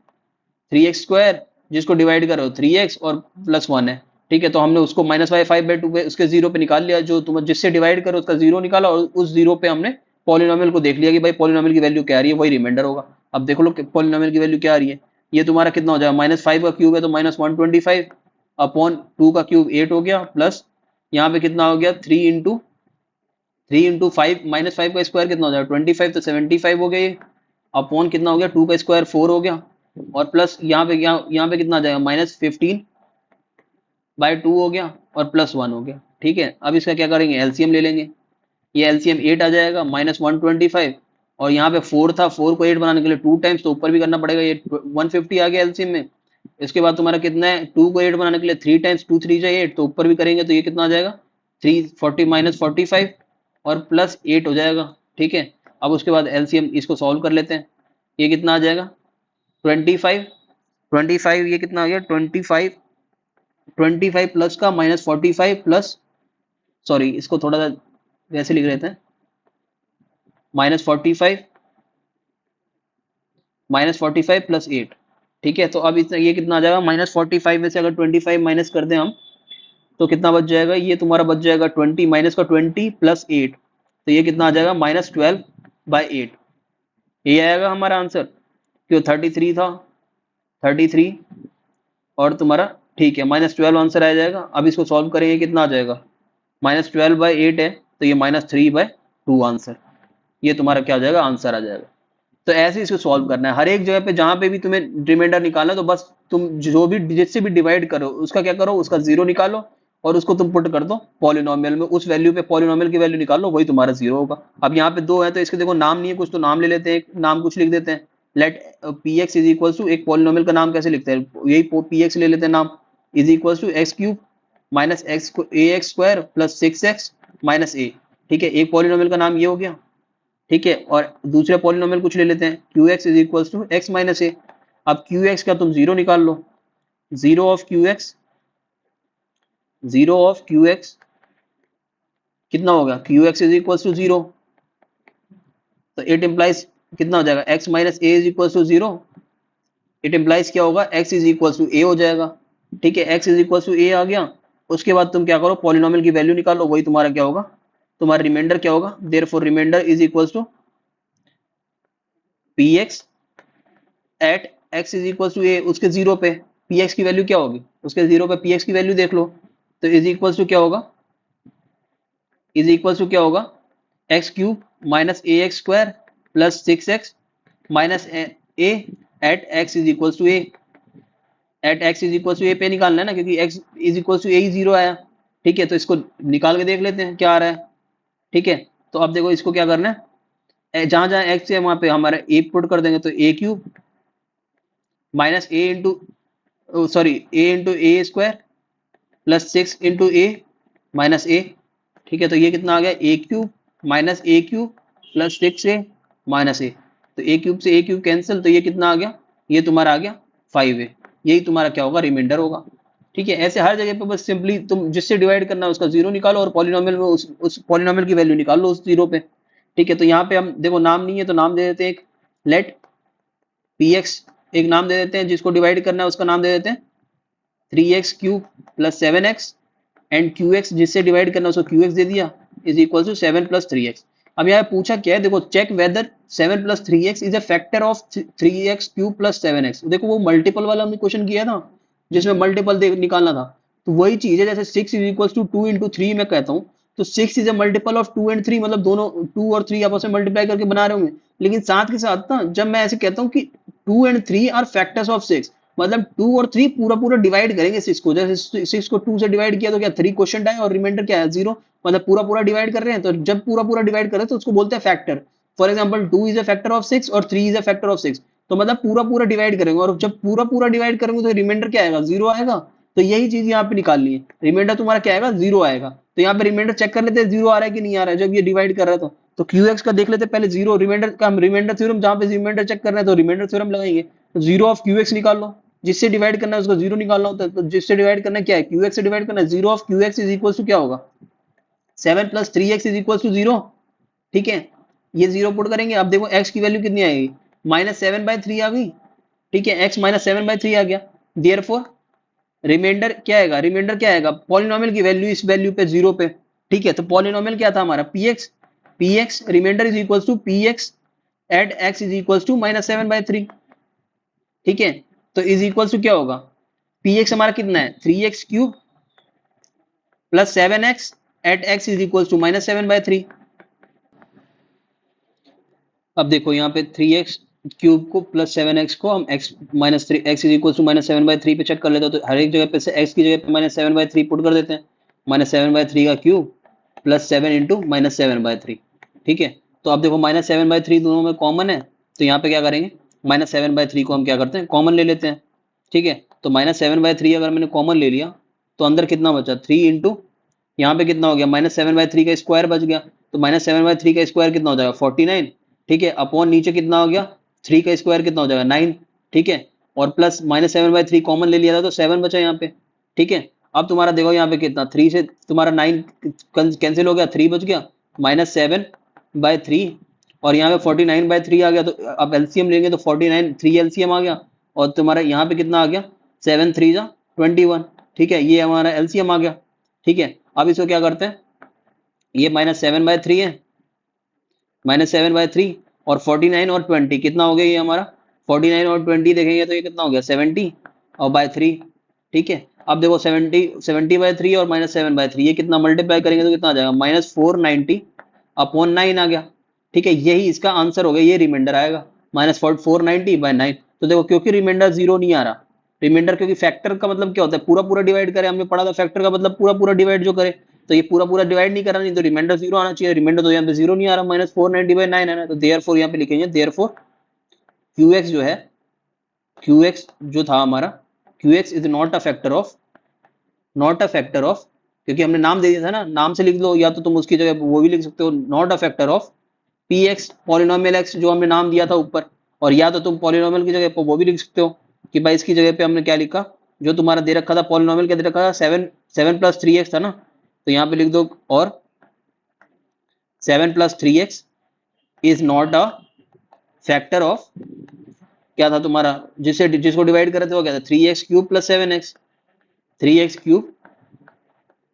3x² जिसको डिवाइड करो 3x और प्लस 1 है। ठीक है, तो हमने उसको -5/2 पे उसके जीरो पे निकाल लिया, जो तुम जिससे डिवाइड करो उसका जीरो निकाला, और उस जीरो पे हमने पॉलिनोमियल को देख लिया कि भाई पॉलिनोमियल की वैल्यू क्या आ रही है, वही रिमाइंडर होगा। अब देखो लो पॉलिनोमियल की वैल्यू क्या आ रही है, ये तुम्हारा कितना हो जाएगा, -5 का क्यूब है तो -125 अपॉन 2 का क्यूब 8 हो गया, प्लस यहाँ पे कितना हो गया 3 इंटू 5 -5 का स्क्वायर कितना हो जाएगा 25, तो 75 हो गया ये, अपॉन कितना हो गया 2 का स्क्वायर 4 हो गया, और प्लस यहाँ पे कितना आ जाएगा -15/2 हो गया, और प्लस 1 हो गया। ठीक है, अब इसका क्या करेंगे, एलसीएम ले लेंगे। ये एलसीएम 8 आ जाएगा, -125, और यहाँ पे 4 था, 4 को 8 बनाने के लिए 2 टाइम्स तो ऊपर भी करना पड़ेगा, ये 150 आ गया एलसीएम में। इसके बाद तुम्हारा कितना है, 2 को 8 बनाने के लिए 3 टाइम्स 2 3 जा 8, तो ऊपर भी करेंगे तो ये कितना आ जाएगा 340 -45 और प्लस 8 हो जाएगा। ठीक है, अब उसके बाद एलसीएम इसको सॉल्व कर लेते हैं। ये कितना आ जाएगा 25, 25 ये कितना आ गया 25, 25 प्लस का -45 प्लस, सॉरी इसको थोड़ा सा वैसे लिख लेते हैं, -45 प्लस 8। ठीक है, तो अब इतना ये कितना आ जाएगा, -45 में से अगर 25 माइनस कर दें हम तो कितना बच जाएगा, ये तुम्हारा बच जाएगा 20 माइनस का 20 प्लस 8, तो ये कितना आ जाएगा -12/8। ये आएगा हमारा आंसर, क्यों 33 था, 33 और तुम्हारा, ठीक है -12 आंसर आ जाएगा। अब इसको सॉल्व करेंगे कितना आ जाएगा, -12/8 है तो ये -3/2 आंसर, ये तुम्हारा क्या आ जाएगा, आंसर आ जाएगा। तो ऐसे इसको सॉल्व करना है, हर एक जगह पे जहां पे भी तुम्हें रिमाइंडर निकालना है तो बस तुम जो भी जिससे भी डिवाइड करो उसका क्या करो, उसका जीरो निकालो और उसको तुम पुट कर दो पॉलिनोमियल में, उस वैल्यू पे पॉलिनोमियल की वैल्यू निकाल लो, वही तुम्हारा जीरो होगा। अब यहाँ पे दो है तो इसके देखो नाम नहीं है कुछ, तो नाम ले लेते हैं, एक नाम कुछ लिख देते हैं। Let P X is equal to, एक पॉलिनोमियल का नाम कैसे लिखते हैं, यही पी एक्स ले लेते हैं नाम, is equal to x cube minus x square plus 6x minus a. ठीक है, एक पॉलिनोमियल का नाम ये हो गया। ठीक है, और दूसरे पॉलिनोमियल कुछ ले लेते हैं, q x is equal to x minus a. अब क्यू एक्स का तुम जीरो निकाल लो, zero of Q x, zero of Q x कितना होगा, q x is equal to zero, तो इट इम्प्लाइज कितना हो जाएगा, x minus a is equal to zero, it implies क्या होगा, x is equal to a हो जाएगा। ठीक है, x is equal to a आ गया। उसके बाद तुम क्या करो, पॉलिनोमियल की वैल्यू निकालो, वही तुम्हारा क्या होगा, तुम्हारा रिमाइंडर क्या होगा, therefore reminder is equal to P x at x is equal to a, उसके जीरो पे पी एक्स की वैल्यू क्या होगी, उसके जीरो पे पी एक्स की वैल्यू देख लो, तो इज इक्वल टू क्या होगा, इज इक्वल टू क्या होगा, x cube minus a x square plus 6x minus a at x is equal to a, at x is equal to a पे निकालना है ना, क्योंकि x is equal to a ही जीरो आया। ठीक है, तो इसको निकाल के देख लेते हैं क्या आ रहा है। ठीक है, तो अब देखो इसको क्या करना है, जहां जहां x है वहां पे हमारा a पुट कर देंगे, तो ए cube minus A into sorry A into A square plus 6 into A minus a. ठीक है, तो ये कितना आ गया, ए क्यूब माइनस ए क्यूब प्लस 6 ए माइनस ए, तो ए क्यूब से ए क्यूब कैंसिल, तो ये कितना आ गया, ये तुम्हारा आ गया 5 ए, यही तुम्हारा क्या होगा, रिमाइंडर होगा। ठीक है, ऐसे हर जगह पे बस सिंपली तुम जिससे डिवाइड करना है उसका जीरो निकालो और पॉलिनोमियल में उस पॉलिनोमियल की वैल्यू निकाल लो उस जीरो पे। ठीक है, तो यहाँ पे हम देखो नाम नहीं है तो नाम दे देते हैं एक, लेट पी एक्स एक नाम दे देते हैं, जिसको डिवाइड करना है उसका नाम दे देते हैं 3x cube plus 7x, and Q x जिससे डिवाइड करना है उसको क्यू एक्स दे दिया, is equal to 7 plus 3x। अब यहाँ पूछा क्या है, देखो check whether 7 plus 3x is a factor of 3x cube plus 7x। देखो वो मल्टीपल वाला हमने क्वेश्चन किया था जिसमें मल्टीपल निकालना था, तो वही चीज है, जैसे 6 इज इक्वल टू 2 इंटू 3 मैं कहता हूँ, तो 6 is a multiple of 2 and 3, मतलब दोनों 2 और 3 आपस में मल्टीप्लाई करके बना रहे होंगे। लेकिन साथ के साथ ना जब मैं ऐसे कहता हूँ कि 2 एंड 3 आर फैक्टर्स ऑफ 6, मतलब 2 और 3 पूरा पूरा डिवाइड करेंगे 6 को, जैसे 6 को 2 से डिवाइड किया तो क्या 3 क्वेश्चन आए और रिमाइंडर क्या है 0, मतलब पूरा पूरा डिवाइड कर रहे हैं, तो जब पूरा पूरा डिवाइड कर रहे हैं तो उसको बोलते हैं factor. For example 2 is a factor of 6 और 3 इज अ फैक्टर ऑफ 6, तो मतलब पूरा पूरा डिवाइड करेंगे, और जब पूरा पूरा डिवाइड करेंगे तो रिमाइंडर क्या आएगा, 0 आएगा। तो यही चीज यहाँ पे निकालनी है, रिमाइंडर तुम्हारा क्या आएगा, 0 आएगा। तो यहाँ पे रिमाइंडर चेक कर लेते हैं 0 आ रहा है कि नहीं आ रहा है, जब ये डिवाइड कर रहा है तो क्यू एक्स का देख लेते हैं पहले, 0 रिमाइंडर का, हम रिमाइंडर थ्योरम, जहाँ पे रिमाइंडर चेक कर रहे हैं तो रिमाइंडर थ्योरम लगाएंगे। तो 0 ऑफ क्यू एक्स निकाल लो, जिससे डिवाइड करना है उसको 0 निकालना होता है, तो जिससे डिवाइड करना क्या है, क्यू एक्स से डिवाइड करना है। 0 of Q x is equal to क्या होगा, 7 plus 3x is equal to 0। ठीक है, ये 0 पुट करेंगे। अब देखो x की वैल्यू कितनी आएगी, -7/3 आ गई। ठीक है, x -7/3 आ गया। देयरफॉर रिमाइंडर क्या आएगा, रिमाइंडर क्या आएगा, पॉलिनोमियल की वैल्यू इस वैल्यू पे 0 पे। ठीक है, तो पॉलिनोमियल क्या था हमारा, px remainder is equal to px at x is equal to -7/3। ठीक है, तो इज इक्वल टू क्या होगा, px हमारा कितना है, 3x³ plus 7x at x is equal to -7/3। अब देखो यहाँ पे 3x³ को प्लस 7x को हम x -3x is equal to -7/3 पे चेक कर लेते हैं, तो हर एक जगह पे से x की जगह पे -7/3 पुट कर देते हैं। -7/3 का क्यूब प्लस 7 इंटू -7/3। ठीक है, तो अब देखो -7/3 दोनों में कॉमन है, तो यहाँ पे क्या करेंगे, -7/3 को हम क्या करते हैं, कॉमन ले लेते हैं। ठीक है, तो -7/3 अगर मैंने कॉमन ले लिया तो अंदर कितना बचा, 3 इंटू यहाँ पे कितना हो गया, -7/3 का स्क्वायर बच गया। तो -7/3 का स्क्वायर कितना हो जाएगा, 49। ठीक है, अपॉन नीचे कितना हो गया, 3 का स्क्वायर कितना हो जाएगा, 9। ठीक है, और प्लस -7/3 कॉमन ले लिया था तो 7 बचा यहाँ पे। ठीक है, अब तुम्हारा देखो यहाँ पे कितना, 3 से तुम्हारा 9 कैंसिल हो गया, 3 बच गया, -7/3 और यहाँ पे 49/3 आ गया। तो अब एलसीएम लेंगे तो 49 3 एलसीएम आ गया, और तुम्हारा यहाँ पे कितना आ गया, 7 3 जा 21। ठीक है, ये हमारा एलसीएम आ गया। ठीक है, अब इसको क्या करते हैं, ये -7/3 है, -7/3 और 49 और 20 कितना हो गया, ये हमारा 49 और 20 देखेंगे तो ये कितना हो गया, 70 और बाय 3। ठीक है, अब देखो 70/3 और -7/3 ये कितना मल्टीप्लाई करेंगे तो कितना आ जाएगा, -490 अपॉन 9 आ गया। ठीक है, यही इसका आंसर हो गया, ये रिमाइंडर आएगा -490/9। तो देखो क्योंकि रिमाइंडर 0 नहीं आ रहा, रिमाइंडर क्योंकि फैक्टर का मतलब क्या होता है, पूरा पूरा डिवाइड करे, हमने पढ़ा था फैक्टर का मतलब पूरा पूरा डिवाइड जो करे, तो ये पूरा पूरा डिवाइड नहीं करा, नहीं तो रिमाइंडर 0 आना चाहिए, रिमाइंडर तो यहाँ पे 0 नहीं आ रहा, -490/9 है ना, तो देयरफॉर यहाँ पे लिखेंगे देयरफॉर qx जो है, qx जो था हमारा, qx is not a factor of, not a factor of, क्योंकि हमने नाम दे दिया था ना, नाम से लिख लो, या तो तुम उसकी जगह वो भी लिख सकते हो, not a factor of px polynomial x जो हमने नाम दिया था ऊपर, और या तो तुम पॉलिनोमियल की जगह पर वो भी लिख सकते हो कि भाई इसकी जगह पे हमने क्या लिखा, जो तुम्हारा दे रखा था पॉलिनोमियल क्या दे रखा था, 7 प्लस 3x था ना, तो यहाँ पे लिख दो, और 7 plus 3x is not a factor of, क्या था तुम्हारा, जिसको डिवाइड करे थे वो क्या था, 3x³ plus 7x, 3x³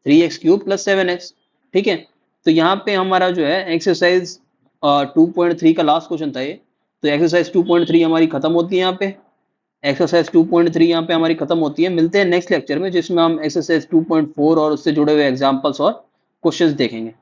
3x³ plus 7x। ठीक है, तो यहाँ पे हमारा जो है एक्सरसाइज 2.3 का लास्ट क्वेश्चन था ये, तो एक्सरसाइज 2.3 हमारी खत्म होती है यहाँ पे, एक्सरसाइज 2.3 यहाँ पे हमारी खत्म होती है। मिलते हैं नेक्स्ट लेक्चर में जिसमें हम एक्सरसाइज 2.4 और उससे जुड़े हुए एग्जांपल्स और क्वेश्चंस देखेंगे।